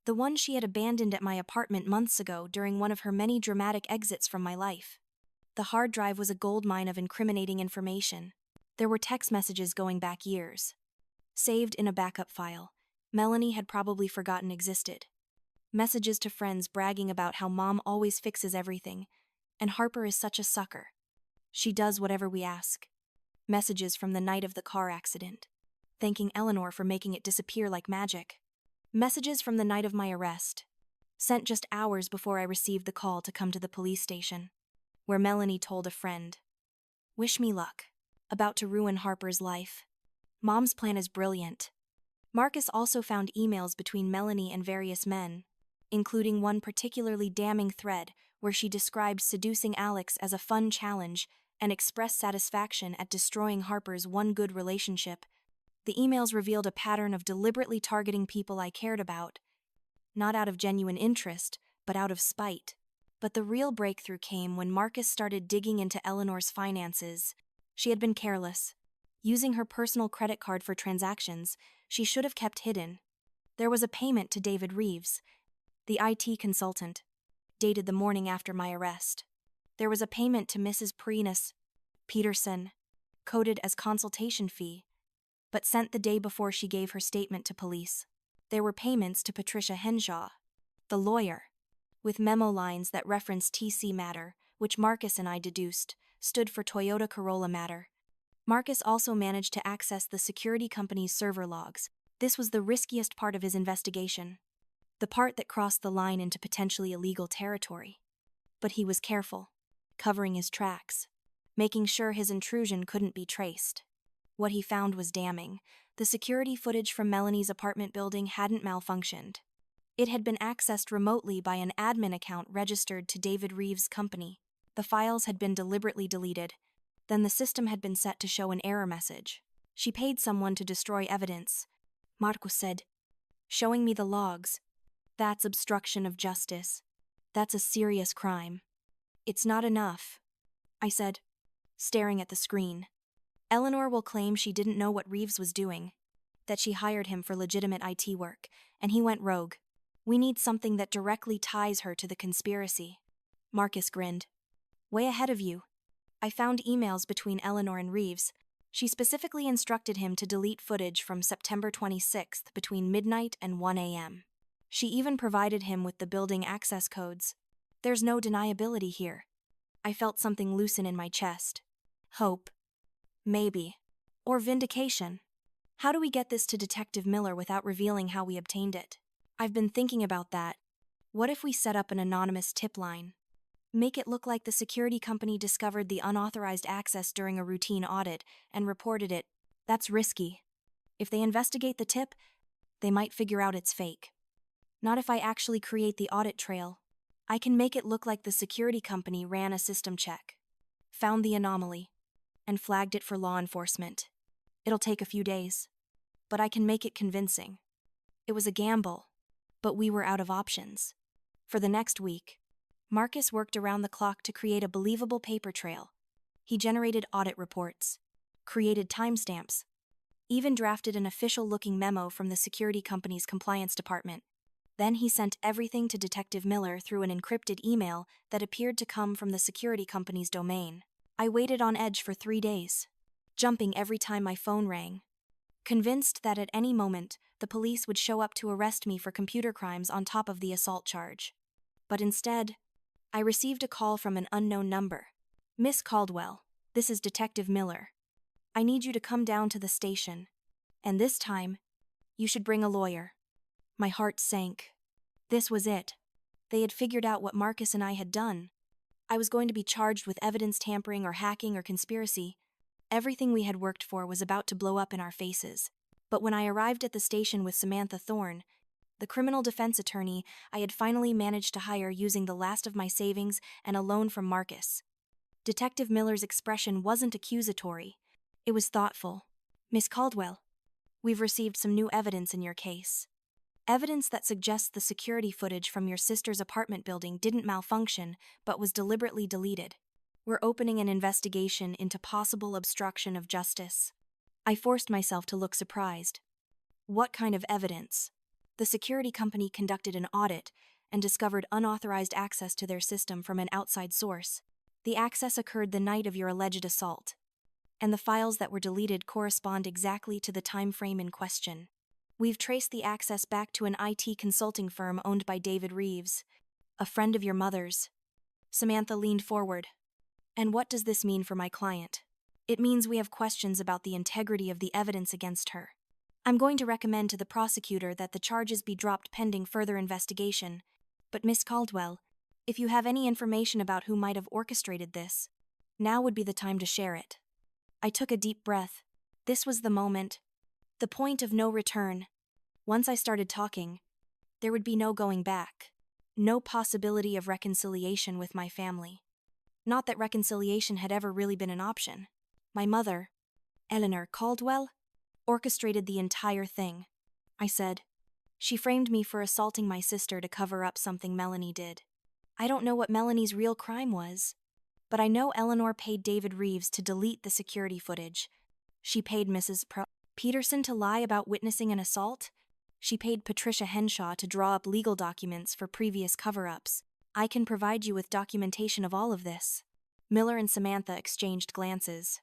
the one she had abandoned at my apartment months ago during one of her many dramatic exits from my life. The hard drive was a goldmine of incriminating information. There were text messages going back years, saved in a backup file Melanie had probably forgotten existed. Messages to friends bragging about how Mom always fixes everything, and Harper is such a sucker. She does whatever we ask. Messages from the night of the car accident, thanking Eleanor for making it disappear like magic. Messages from the night of my arrest, sent just hours before I received the call to come to the police station, where Melanie told a friend, "Wish me luck. About to ruin Harper's life. Mom's plan is brilliant." Marcus also found emails between Melanie and various men, including one particularly damning thread where she described seducing Alex as a fun challenge and expressed satisfaction at destroying Harper's one good relationship. The emails revealed a pattern of deliberately targeting people I cared about, not out of genuine interest, but out of spite. But the real breakthrough came when Marcus started digging into Eleanor's finances. She had been careless, using her personal credit card for transactions she should have kept hidden. There was a payment to David Reeves, the IT consultant, dated the morning after my arrest. There was a payment to Mrs. Peterson, coded as consultation fee, but sent the day before she gave her statement to police. There were payments to Patricia Henshaw, the lawyer, with memo lines that referenced TC matter, which Marcus and I deduced stood for Toyota Corolla matter. Marcus also managed to access the security company's server logs. This was the riskiest part of his investigation, the part that crossed the line into potentially illegal territory. But he was careful, covering his tracks, making sure his intrusion couldn't be traced. What he found was damning. The security footage from Melanie's apartment building hadn't malfunctioned. It had been accessed remotely by an admin account registered to David Reeves' company. The files had been deliberately deleted. Then the system had been set to show an error message. She paid someone to destroy evidence, Marcus said, showing me the logs. That's obstruction of justice. That's a serious crime. It's not enough, I said, staring at the screen. Eleanor will claim she didn't know what Reeves was doing, that she hired him for legitimate IT work, and he went rogue. We need something that directly ties her to the conspiracy. Marcus grinned. Way ahead of you. I found emails between Eleanor and Reeves. She specifically instructed him to delete footage from September 26th between midnight and 1 a.m. She even provided him with the building access codes. There's no deniability here. I felt something loosen in my chest. Hope. Maybe. Or vindication. How do we get this to Detective Miller without revealing how we obtained it? I've been thinking about that. What if we set up an anonymous tip line? Make it look like the security company discovered the unauthorized access during a routine audit and reported it. That's risky. If they investigate the tip, they might figure out it's fake. Not if I actually create the audit trail. I can make it look like the security company ran a system check, found the anomaly, and flagged it for law enforcement. It'll take a few days, but I can make it convincing. It was a gamble, but we were out of options. For the next week, Marcus worked around the clock to create a believable paper trail. He generated audit reports, created timestamps, even drafted an official-looking memo from the security company's compliance department. Then he sent everything to Detective Miller through an encrypted email that appeared to come from the security company's domain. I waited on edge for 3 days, jumping every time my phone rang, convinced that at any moment the police would show up to arrest me for computer crimes on top of the assault charge. But instead, I received a call from an unknown number. "Miss Caldwell, this is Detective Miller. I need you to come down to the station. And this time, you should bring a lawyer." My heart sank. This was it. They had figured out what Marcus and I had done. I was going to be charged with evidence tampering or hacking or conspiracy. Everything we had worked for was about to blow up in our faces. But when I arrived at the station with Samantha Thorne, the criminal defense attorney I had finally managed to hire using the last of my savings and a loan from Marcus, Detective Miller's expression wasn't accusatory. It was thoughtful. "Miss Caldwell, we've received some new evidence in your case. Evidence that suggests the security footage from your sister's apartment building didn't malfunction, but was deliberately deleted. We're opening an investigation into possible obstruction of justice." I forced myself to look surprised. What kind of evidence? The security company conducted an audit and discovered unauthorized access to their system from an outside source. The access occurred the night of your alleged assault, and the files that were deleted correspond exactly to the time frame in question. We've traced the access back to an IT consulting firm owned by David Reeves, a friend of your mother's. Samantha leaned forward. "And what does this mean for my client?" "It means we have questions about the integrity of the evidence against her. I'm going to recommend to the prosecutor that the charges be dropped pending further investigation. But Miss Caldwell, if you have any information about who might have orchestrated this, now would be the time to share it." I took a deep breath. This was the moment. The point of no return. Once I started talking, there would be no going back. No possibility of reconciliation with my family. Not that reconciliation had ever really been an option. My mother, Eleanor Caldwell, orchestrated the entire thing. I said, "She framed me for assaulting my sister to cover up something Melanie did. I don't know what Melanie's real crime was, but I know Eleanor paid David Reeves to delete the security footage. She paid Mrs. Peterson to lie about witnessing an assault. She paid Patricia Henshaw to draw up legal documents for previous cover-ups. I can provide you with documentation of all of this." Miller and Samantha exchanged glances.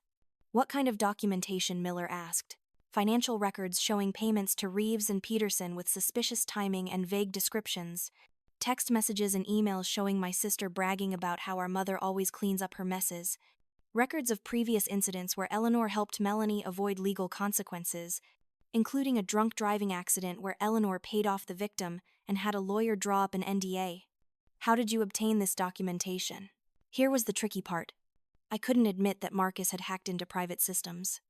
"What kind of documentation?" Miller asked. "Financial records showing payments to Reeves and Peterson with suspicious timing and vague descriptions. Text messages and emails showing my sister bragging about how our mother always cleans up her messes. Records of previous incidents where Eleanor helped Melanie avoid legal consequences, including a drunk driving accident where Eleanor paid off the victim and had a lawyer draw up an NDA. How did you obtain this documentation?" Here was the tricky part. I couldn't admit that Marcus had hacked into private systems.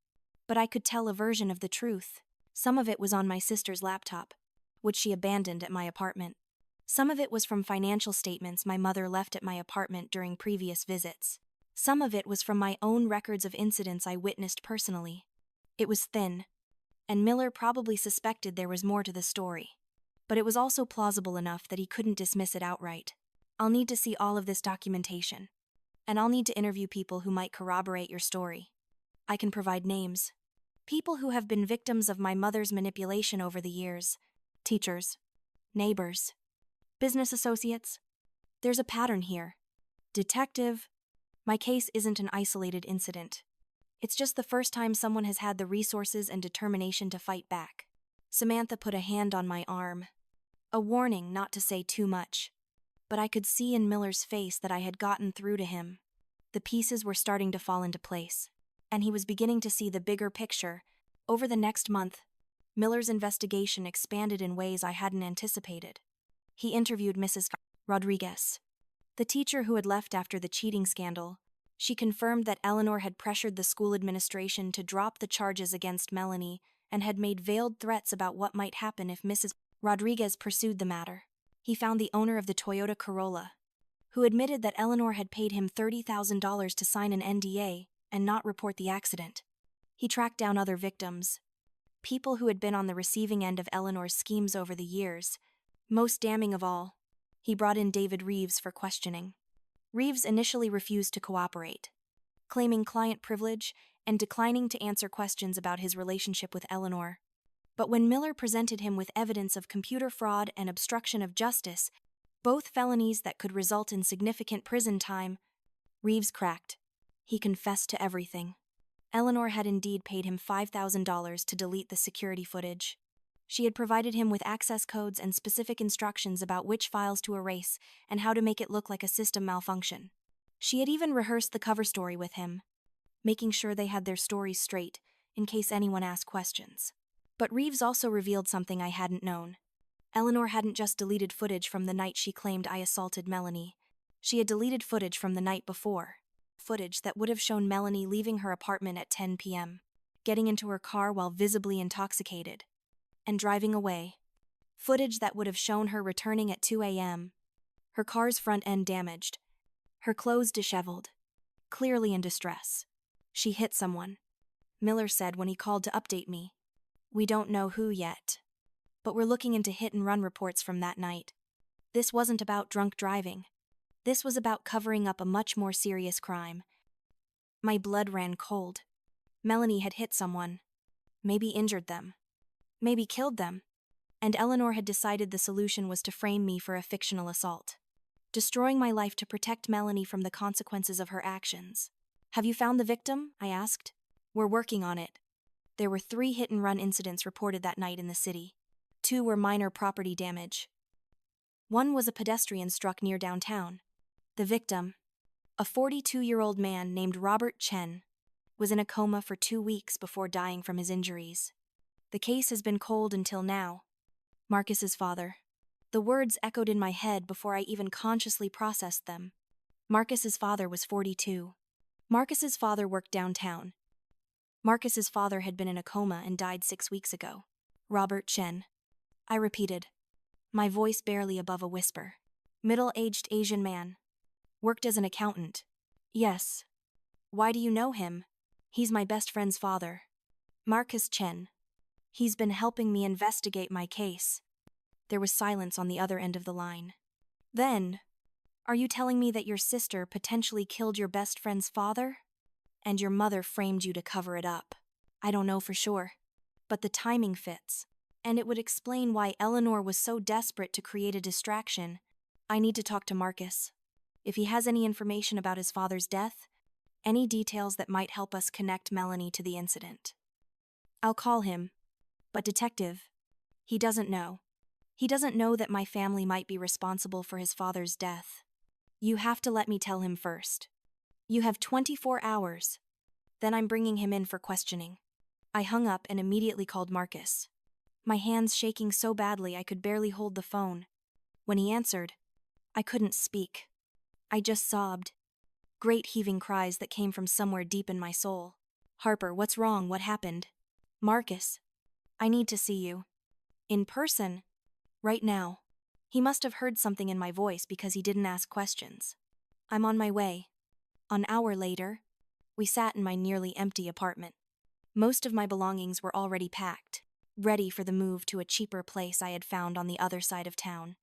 But I could tell a version of the truth. Some of it was on my sister's laptop, which she abandoned at my apartment. Some of it was from financial statements my mother left at my apartment during previous visits. Some of it was from my own records of incidents I witnessed personally. It was thin, and Miller probably suspected there was more to the story. But it was also plausible enough that he couldn't dismiss it outright. "I'll need to see all of this documentation, and I'll need to interview people who might corroborate your story. I can provide names. People who have been victims of my mother's manipulation over the years. Teachers, neighbors, business associates. There's a pattern here. Detective, my case isn't an isolated incident. It's just the first time someone has had the resources and determination to fight back. Samantha put a hand on my arm. A warning not to say too much. But I could see in Miller's face that I had gotten through to him. The pieces were starting to fall into place, and he was beginning to see the bigger picture. Over the next month, Miller's investigation expanded in ways I hadn't anticipated. He interviewed Mrs. Rodriguez, the teacher who had left after the cheating scandal. She confirmed that Eleanor had pressured the school administration to drop the charges against Melanie and had made veiled threats about what might happen if Mrs. Rodriguez pursued the matter. He found the owner of the Toyota Corolla, who admitted that Eleanor had paid him $30,000 to sign an NDA and not report the accident. He tracked down other victims, people who had been on the receiving end of Eleanor's schemes over the years. Most damning of all, he brought in David Reeves for questioning. Reeves initially refused to cooperate, claiming client privilege and declining to answer questions about his relationship with Eleanor. But when Miller presented him with evidence of computer fraud and obstruction of justice, both felonies that could result in significant prison time, Reeves cracked. He confessed to everything. Eleanor had indeed paid him $5,000 to delete the security footage. She had provided him with access codes and specific instructions about which files to erase and how to make it look like a system malfunction. She had even rehearsed the cover story with him, making sure they had their stories straight in case anyone asked questions. But Reeves also revealed something I hadn't known. Eleanor hadn't just deleted footage from the night she claimed I assaulted Melanie. She had deleted footage from the night before. Footage that would have shown Melanie leaving her apartment at 10 p.m., getting into her car while visibly intoxicated, and driving away. Footage that would have shown her returning at 2 a.m., her car's front end damaged, her clothes disheveled, clearly in distress. She hit someone, Miller said when he called to update me. We don't know who yet, but we're looking into hit-and-run reports from that night. This wasn't about drunk driving. This was about covering up a much more serious crime. My blood ran cold. Melanie had hit someone, maybe injured them, maybe killed them, and Eleanor had decided the solution was to frame me for a fictional assault, destroying my life to protect Melanie from the consequences of her actions. Have you found the victim? I asked. We're working on it. There were 3 hit-and-run incidents reported that night in the city. 2 were minor property damage. One was a pedestrian struck near downtown. The victim, a 42-year-old man named Robert Chen, was in a coma for 2 weeks before dying from his injuries. The case has been cold until now. Marcus's father. The words echoed in my head before I even consciously processed them. Marcus's father was 42. Marcus's father worked downtown. Marcus's father had been in a coma and died 6 weeks ago. Robert Chen. I repeated, my voice barely above a whisper. Middle-aged Asian man. Worked as an accountant. Yes. Why do you know him? He's my best friend's father. Marcus Chen. He's been helping me investigate my case. There was silence on the other end of the line. Then, are you telling me that your sister potentially killed your best friend's father? And your mother framed you to cover it up? I don't know for sure, but the timing fits, and it would explain why Eleanor was so desperate to create a distraction. I need to talk to Marcus. If he has any information about his father's death, any details that might help us connect Melanie to the incident. I'll call him. But detective, he doesn't know. He doesn't know that my family might be responsible for his father's death. You have to let me tell him first. You have 24 hours. Then I'm bringing him in for questioning. I hung up and immediately called Marcus, my hands shaking so badly I could barely hold the phone. When he answered, I couldn't speak. I just sobbed. Great heaving cries that came from somewhere deep in my soul. Harper, what's wrong? What happened? Marcus, I need to see you. In person? Right now. He must have heard something in my voice because he didn't ask questions. I'm on my way. An hour later, we sat in my nearly empty apartment. Most of my belongings were already packed, ready for the move to a cheaper place I had found on the other side of town.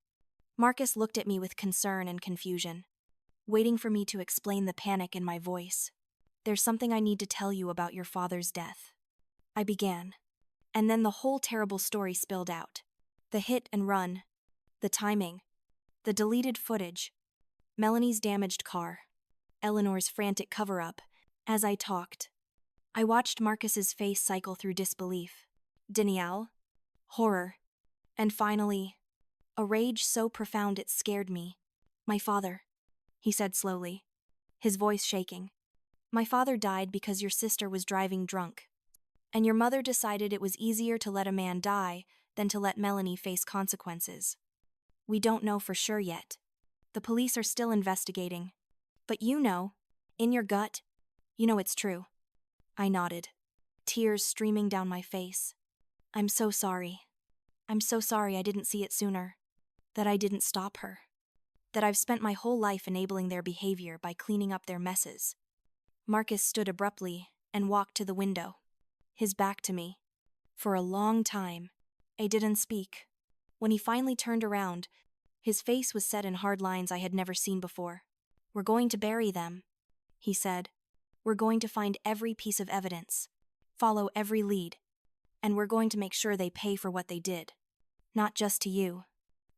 Marcus looked at me with concern and confusion, waiting for me to explain the panic in my voice. There's something I need to tell you about your father's death. I began, and then the whole terrible story spilled out. The hit and run, the timing, the deleted footage, Melanie's damaged car, Eleanor's frantic cover-up. As I talked, I watched Marcus's face cycle through disbelief, denial, horror, and finally, a rage so profound it scared me. My father, he said slowly, his voice shaking. My father died because your sister was driving drunk. And your mother decided it was easier to let a man die than to let Melanie face consequences. We don't know for sure yet. The police are still investigating. But you know, in your gut, you know it's true. I nodded, tears streaming down my face. I'm so sorry. I'm so sorry I didn't see it sooner. That I didn't stop her. That I've spent my whole life enabling their behavior by cleaning up their messes. Marcus stood abruptly and walked to the window, his back to me. For a long time, I didn't speak. When he finally turned around, his face was set in hard lines I had never seen before. We're going to bury them, he said. We're going to find every piece of evidence, follow every lead, and we're going to make sure they pay for what they did. Not just to you,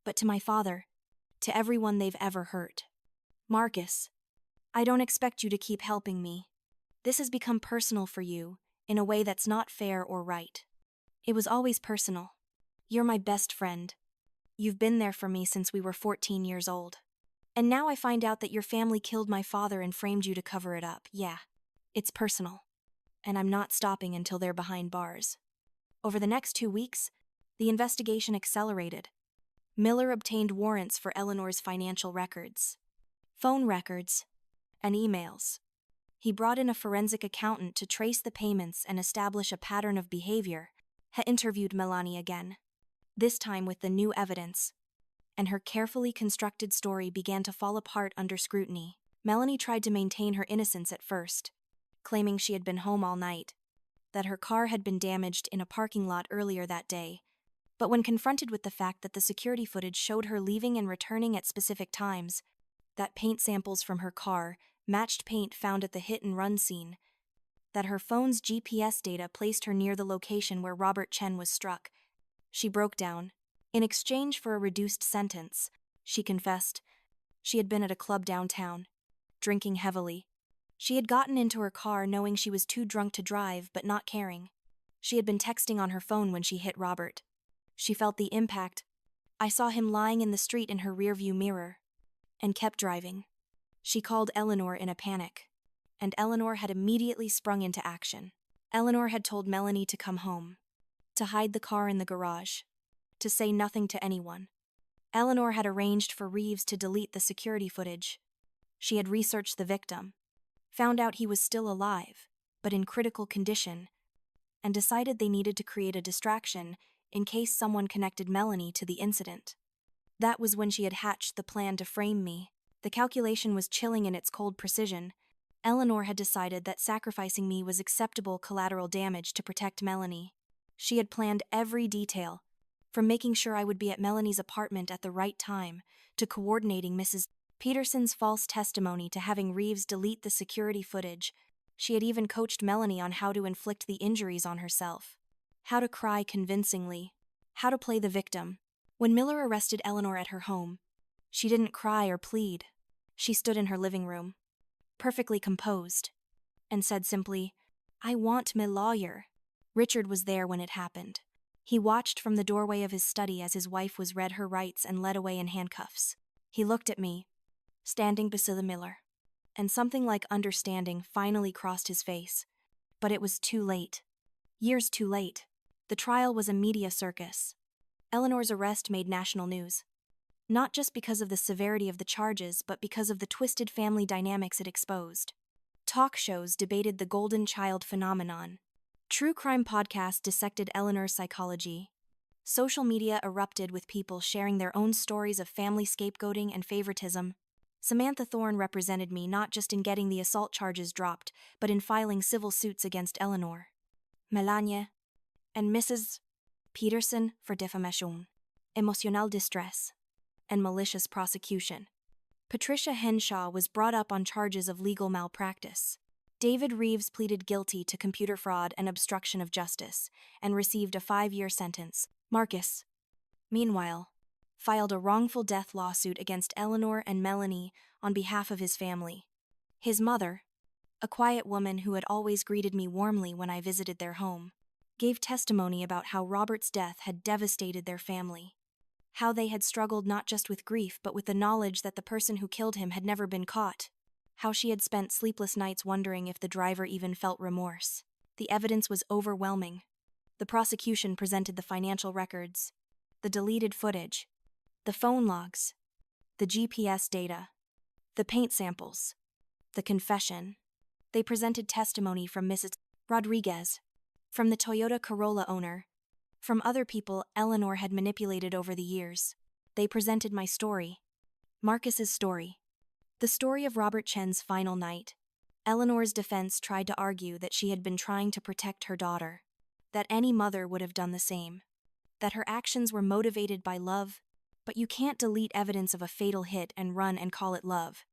but to my father, to everyone they've ever hurt. Marcus, I don't expect you to keep helping me. This has become personal for you, in a way that's not fair or right. It was always personal. You're my best friend. You've been there for me since we were 14 years old. And now I find out that your family killed my father and framed you to cover it up. Yeah, it's personal. And I'm not stopping until they're behind bars. Over the next 2 weeks, the investigation accelerated. Miller obtained warrants for Eleanor's financial records, phone records, and emails. He brought in a forensic accountant to trace the payments and establish a pattern of behavior. He interviewed Melanie again, this time with the new evidence, and her carefully constructed story began to fall apart under scrutiny. Melanie tried to maintain her innocence at first, claiming she had been home all night, that her car had been damaged in a parking lot earlier that day. But when confronted with the fact that the security footage showed her leaving and returning at specific times, that paint samples from her car matched paint found at the hit-and-run scene, that her phone's GPS data placed her near the location where Robert Chen was struck, she broke down. In exchange for a reduced sentence, she confessed, she had been at a club downtown, drinking heavily. She had gotten into her car knowing she was too drunk to drive but not caring. She had been texting on her phone when she hit Robert. She felt the impact. I saw him lying in the street in her rearview mirror, and kept driving. She called Eleanor in a panic, and Eleanor had immediately sprung into action. Eleanor had told Melanie to come home, to hide the car in the garage, to say nothing to anyone. Eleanor had arranged for Reeves to delete the security footage. She had researched the victim, found out he was still alive, but in critical condition, and decided they needed to create a distraction in case someone connected Melanie to the incident. That was when she had hatched the plan to frame me. The calculation was chilling in its cold precision. Eleanor had decided that sacrificing me was acceptable collateral damage to protect Melanie. She had planned every detail, from making sure I would be at Melanie's apartment at the right time, to coordinating Mrs. Peterson's false testimony to having Reeves delete the security footage. She had even coached Melanie on how to inflict the injuries on herself, how to cry convincingly, how to play the victim. When Miller arrested Eleanor at her home, she didn't cry or plead. She stood in her living room, perfectly composed, and said simply, "I want my lawyer." Richard was there when it happened. He watched from the doorway of his study as his wife was read her rights and led away in handcuffs. He looked at me, standing beside Miller, and something like understanding finally crossed his face. But it was too late. Years too late. The trial was a media circus. Eleanor's arrest made national news, not just because of the severity of the charges, but because of the twisted family dynamics it exposed. Talk shows debated the golden child phenomenon. True crime podcasts dissected Eleanor's psychology. Social media erupted with people sharing their own stories of family scapegoating and favoritism. Samantha Thorne represented me not just in getting the assault charges dropped, but in filing civil suits against Eleanor, Melania, and Mrs. Peterson for defamation, emotional distress, and malicious prosecution. Patricia Henshaw was brought up on charges of legal malpractice. David Reeves pleaded guilty to computer fraud and obstruction of justice and received a 5-year sentence. Marcus, meanwhile, filed a wrongful death lawsuit against Eleanor and Melanie on behalf of his family. His mother, a quiet woman who had always greeted me warmly when I visited their home, gave testimony about how Robert's death had devastated their family. How they had struggled not just with grief but with the knowledge that the person who killed him had never been caught. How she had spent sleepless nights wondering if the driver even felt remorse. The evidence was overwhelming. The prosecution presented the financial records, the deleted footage, the phone logs, the GPS data, the paint samples, the confession. They presented testimony from Mrs. Rodriguez, from the Toyota Corolla owner, from other people Eleanor had manipulated over the years. They presented my story, Marcus's story, the story of Robert Chen's final night. Eleanor's defense tried to argue that she had been trying to protect her daughter, that any mother would have done the same, that her actions were motivated by love, but you can't delete evidence of a fatal hit and run and call it love.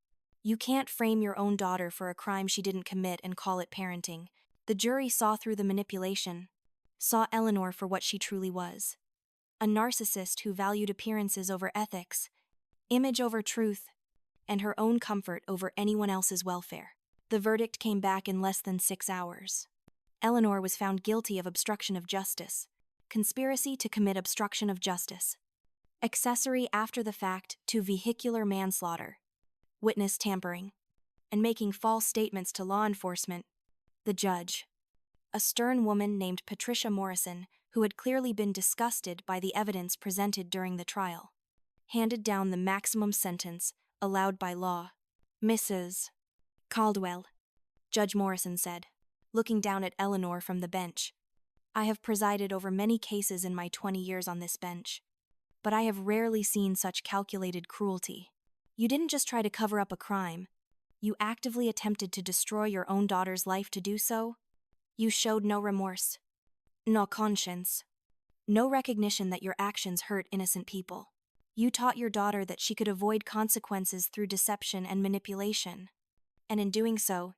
You can't frame your own daughter for a crime she didn't commit and call it parenting. The jury saw through the manipulation, saw Eleanor for what she truly was, a narcissist who valued appearances over ethics, image over truth, and her own comfort over anyone else's welfare. The verdict came back in less than 6 hours. Eleanor was found guilty of obstruction of justice, conspiracy to commit obstruction of justice, accessory after the fact to vehicular manslaughter, witness tampering, and making false statements to law enforcement. The judge, a stern woman named Patricia Morrison, who had clearly been disgusted by the evidence presented during the trial, handed down the maximum sentence allowed by law. Mrs. Caldwell, Judge Morrison said, looking down at Eleanor from the bench, I have presided over many cases in my 20 years on this bench, but I have rarely seen such calculated cruelty. You didn't just try to cover up a crime. You actively attempted to destroy your own daughter's life to do so. You showed no remorse, no conscience, no recognition that your actions hurt innocent people. You taught your daughter that she could avoid consequences through deception and manipulation. And in doing so,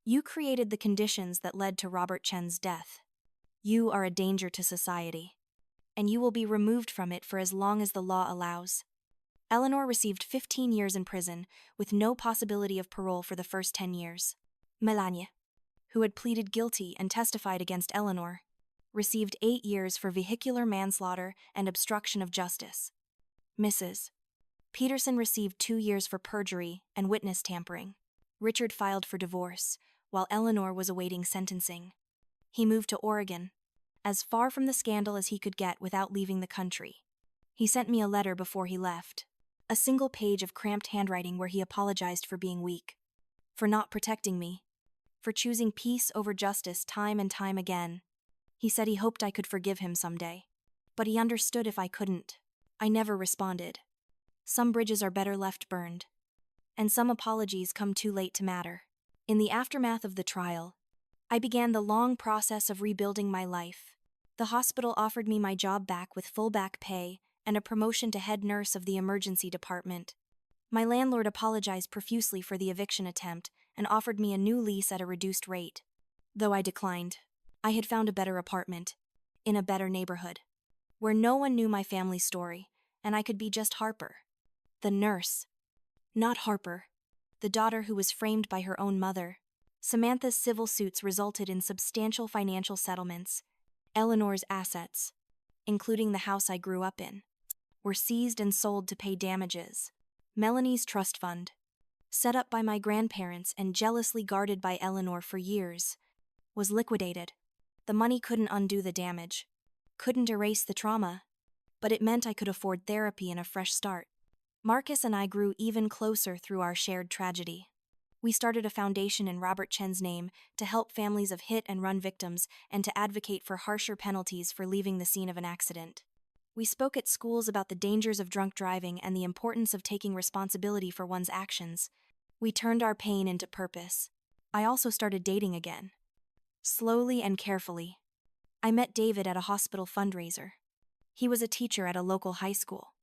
you created the conditions that led to Robert Chen's death. You are a danger to society, and you will be removed from it for as long as the law allows. Eleanor received 15 years in prison with no possibility of parole for the first 10 years. Melania, who had pleaded guilty and testified against Eleanor, received 8 years for vehicular manslaughter and obstruction of justice. Mrs. Peterson received 2 years for perjury and witness tampering. Richard filed for divorce, while Eleanor was awaiting sentencing. He moved to Oregon, as far from the scandal as he could get without leaving the country. He sent me a letter before he left, a single page of cramped handwriting where he apologized for being weak, for not protecting me, for choosing peace over justice time and time again. He said he hoped I could forgive him someday, but he understood if I couldn't. I never responded. Some bridges are better left burned, and some apologies come too late to matter. In the aftermath of the trial, I began the long process of rebuilding my life. The hospital offered me my job back with full back pay and a promotion to head nurse of the emergency department. My landlord apologized profusely for the eviction attempt and offered me a new lease at a reduced rate. Though I declined, I had found a better apartment, in a better neighborhood, where no one knew my family story, and I could be just Harper, the nurse. Not Harper, the daughter who was framed by her own mother. Samantha's civil suits resulted in substantial financial settlements. Eleanor's assets, including the house I grew up in, were seized and sold to pay damages. Melanie's trust fund, set up by my grandparents and jealously guarded by Eleanor for years, was liquidated. The money couldn't undo the damage, couldn't erase the trauma, but it meant I could afford therapy and a fresh start. Marcus and I grew even closer through our shared tragedy. We started a foundation in Robert Chen's name to help families of hit-and-run victims and to advocate for harsher penalties for leaving the scene of an accident. We spoke at schools about the dangers of drunk driving and the importance of taking responsibility for one's actions. We turned our pain into purpose. I also started dating again. Slowly and carefully. I met David at a hospital fundraiser. He was a teacher at a local high school.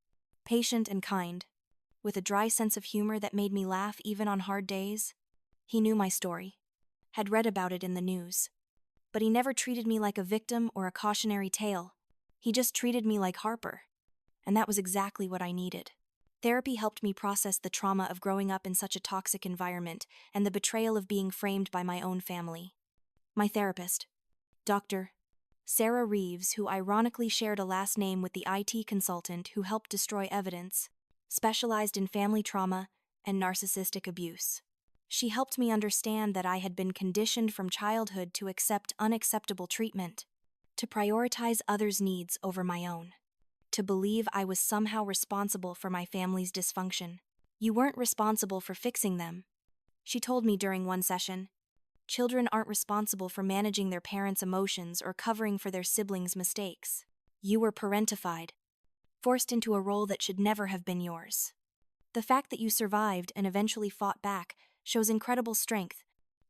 Patient and kind, with a dry sense of humor that made me laugh even on hard days. He knew my story, had read about it in the news. But he never treated me like a victim or a cautionary tale. He just treated me like Harper. And that was exactly what I needed. Therapy helped me process the trauma of growing up in such a toxic environment and the betrayal of being framed by my own family. My therapist, Dr. Sarah Reeves, who ironically shared a last name with the IT consultant who helped destroy evidence, specialized in family trauma and narcissistic abuse. She helped me understand that I had been conditioned from childhood to accept unacceptable treatment, to prioritize others' needs over my own, to believe I was somehow responsible for my family's dysfunction. You weren't responsible for fixing them, she told me during one session. Children aren't responsible for managing their parents' emotions or covering for their siblings' mistakes. You were parentified, forced into a role that should never have been yours. The fact that you survived and eventually fought back shows incredible strength.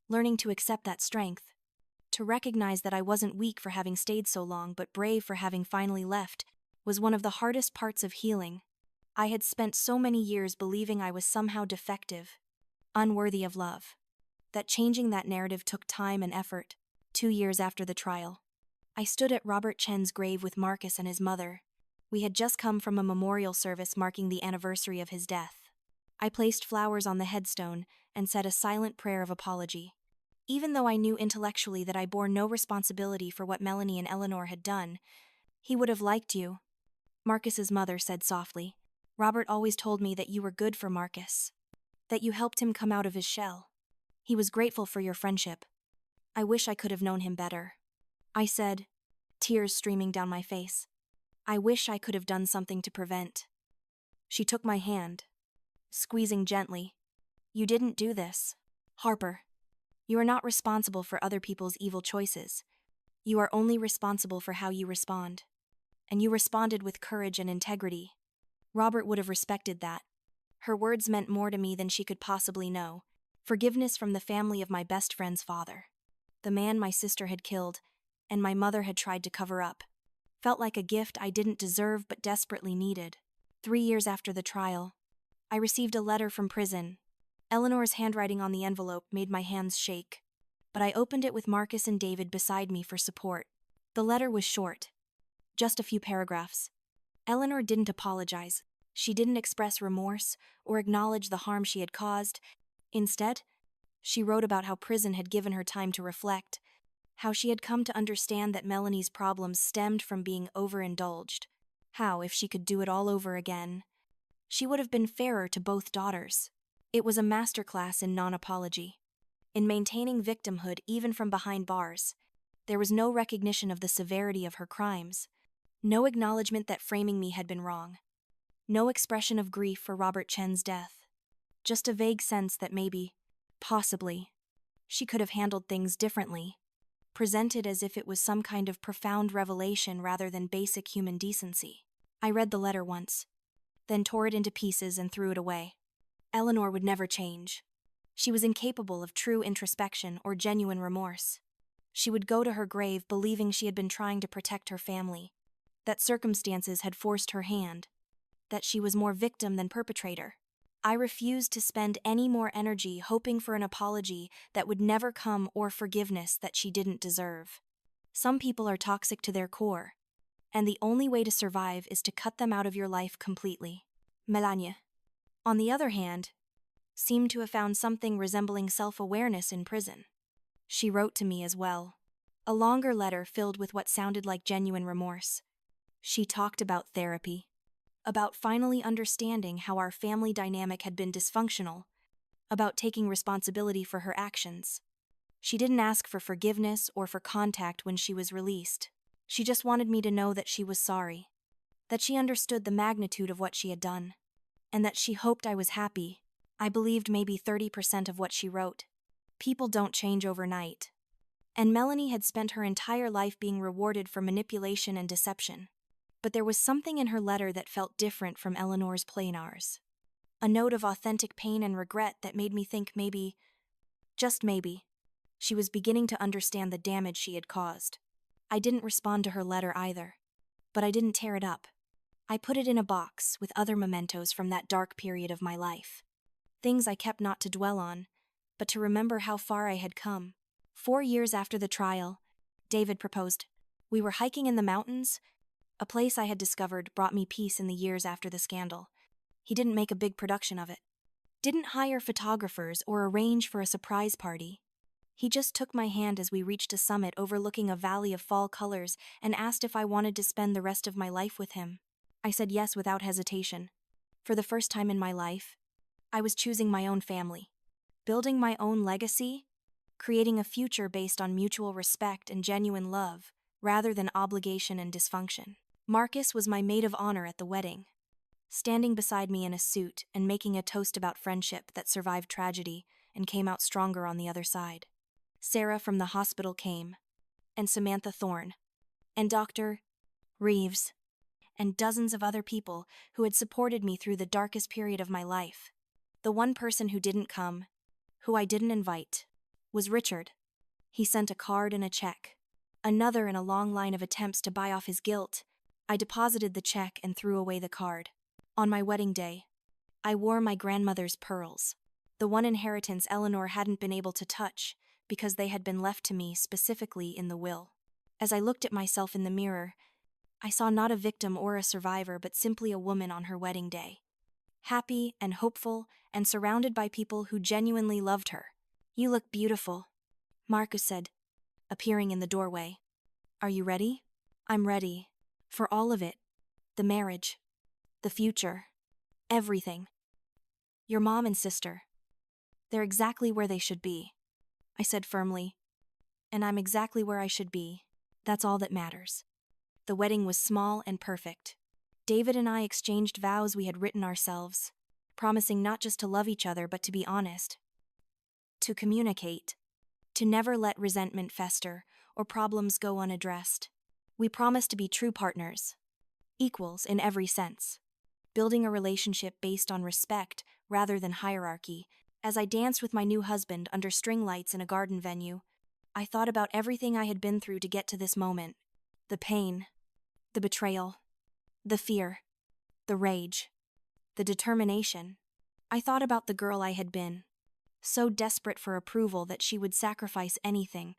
Learning to accept that strength, to recognize that I wasn't weak for having stayed so long but brave for having finally left, was one of the hardest parts of healing. I had spent so many years believing I was somehow defective, unworthy of love. That changing that narrative took time and effort. 2 years after the trial, I stood at Robert Chen's grave with Marcus and his mother. We had just come from a memorial service marking the anniversary of his death. I placed flowers on the headstone and said a silent prayer of apology. Even though I knew intellectually that I bore no responsibility for what Melanie and Eleanor had done, he would have liked you, Marcus's mother said softly. Robert always told me that you were good for Marcus, that you helped him come out of his shell. He was grateful for your friendship. I wish I could have known him better, I said, tears streaming down my face. I wish I could have done something to prevent. She took my hand, squeezing gently. You didn't do this, Harper. You are not responsible for other people's evil choices. You are only responsible for how you respond. And you responded with courage and integrity. Robert would have respected that. Her words meant more to me than she could possibly know. Forgiveness from the family of my best friend's father. The man my sister had killed, and my mother had tried to cover up. Felt like a gift I didn't deserve but desperately needed. 3 years after the trial, I received a letter from prison. Eleanor's handwriting on the envelope made my hands shake, but I opened it with Marcus and David beside me for support. The letter was short, just a few paragraphs. Eleanor didn't apologize. She didn't express remorse or acknowledge the harm she had caused. Instead, she wrote about how prison had given her time to reflect, how she had come to understand that Melanie's problems stemmed from being overindulged, how, if she could do it all over again, she would have been fairer to both daughters. It was a masterclass in non-apology, in maintaining victimhood even from behind bars. There was no recognition of the severity of her crimes, no acknowledgement that framing me had been wrong, no expression of grief for Robert Chen's death. Just a vague sense that maybe, possibly, she could have handled things differently, presented as if it was some kind of profound revelation rather than basic human decency. I read the letter once, then tore it into pieces and threw it away. Eleanor would never change. She was incapable of true introspection or genuine remorse. She would go to her grave believing she had been trying to protect her family, that circumstances had forced her hand, that she was more victim than perpetrator. I refused to spend any more energy hoping for an apology that would never come or forgiveness that she didn't deserve. Some people are toxic to their core, and the only way to survive is to cut them out of your life completely. Melania, on the other hand, seemed to have found something resembling self-awareness in prison. She wrote to me as well, a longer letter filled with what sounded like genuine remorse. She talked about therapy, about finally understanding how our family dynamic had been dysfunctional, about taking responsibility for her actions. She didn't ask for forgiveness or for contact when she was released. She just wanted me to know that she was sorry, that she understood the magnitude of what she had done, and that she hoped I was happy. I believed maybe 30% of what she wrote. People don't change overnight. And Melanie had spent her entire life being rewarded for manipulation and deception. But there was something in her letter that felt different from Eleanor's plainars. A note of authentic pain and regret that made me think maybe, just maybe, she was beginning to understand the damage she had caused. I didn't respond to her letter either, but I didn't tear it up. I put it in a box with other mementos from that dark period of my life. Things I kept not to dwell on, but to remember how far I had come. 4 years after the trial, David proposed. We were hiking in the mountains. A place I had discovered brought me peace in the years after the scandal. He didn't make a big production of it. Didn't hire photographers or arrange for a surprise party. He just took my hand as we reached a summit overlooking a valley of fall colors and asked if I wanted to spend the rest of my life with him. I said yes without hesitation. For the first time in my life, I was choosing my own family, building my own legacy, creating a future based on mutual respect and genuine love, rather than obligation and dysfunction. Marcus was my maid of honor at the wedding, standing beside me in a suit and making a toast about friendship that survived tragedy and came out stronger on the other side. Sarah from the hospital came, and Samantha Thorne, and Dr. Reeves, and dozens of other people who had supported me through the darkest period of my life. The one person who didn't come, who I didn't invite, was Richard. He sent a card and a check, another in a long line of attempts to buy off his guilt. I deposited the check and threw away the card. On my wedding day, I wore my grandmother's pearls, the one inheritance Eleanor hadn't been able to touch because they had been left to me specifically in the will. As I looked at myself in the mirror, I saw not a victim or a survivor, but simply a woman on her wedding day, happy and hopeful and surrounded by people who genuinely loved her. "You look beautiful," Marcus said, appearing in the doorway. "Are you ready?" "I'm ready. For all of it. The marriage. The future. Everything. Your mom and sister. They're exactly where they should be," I said firmly. "And I'm exactly where I should be. That's all that matters." The wedding was small and perfect. David and I exchanged vows we had written ourselves, promising not just to love each other but to be honest, to communicate, to never let resentment fester or problems go unaddressed. We promised to be true partners, equals in every sense, building a relationship based on respect rather than hierarchy. As I danced with my new husband under string lights in a garden venue, I thought about everything I had been through to get to this moment. The pain, the betrayal, the fear, the rage, the determination. I thought about the girl I had been, so desperate for approval that she would sacrifice anything,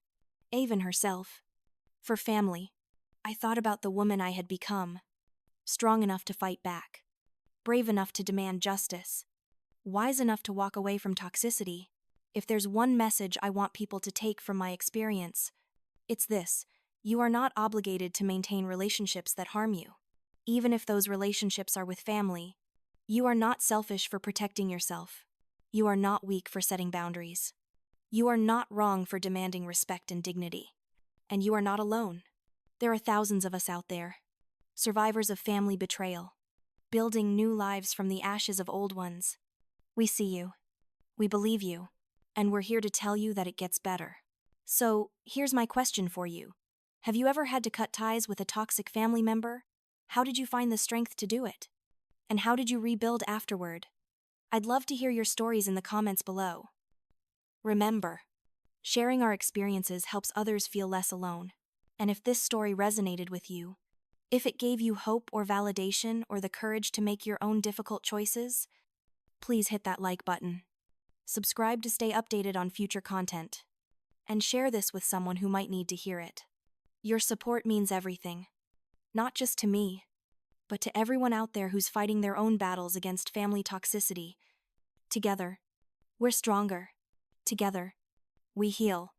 even herself, for family. I thought about the woman I had become, strong enough to fight back, brave enough to demand justice, wise enough to walk away from toxicity. If there's one message I want people to take from my experience, it's this: you are not obligated to maintain relationships that harm you. Even if those relationships are with family, you are not selfish for protecting yourself. You are not weak for setting boundaries. You are not wrong for demanding respect and dignity. And you are not alone. There are thousands of us out there, survivors of family betrayal, building new lives from the ashes of old ones. We see you. We believe you. And we're here to tell you that it gets better. So, here's my question for you. Have you ever had to cut ties with a toxic family member? How did you find the strength to do it? And how did you rebuild afterward? I'd love to hear your stories in the comments below. Remember, sharing our experiences helps others feel less alone. And if this story resonated with you, if it gave you hope or validation or the courage to make your own difficult choices, please hit that like button. Subscribe to stay updated on future content. And share this with someone who might need to hear it. Your support means everything. Not just to me, but to everyone out there who's fighting their own battles against family toxicity. Together, we're stronger. Together, we heal.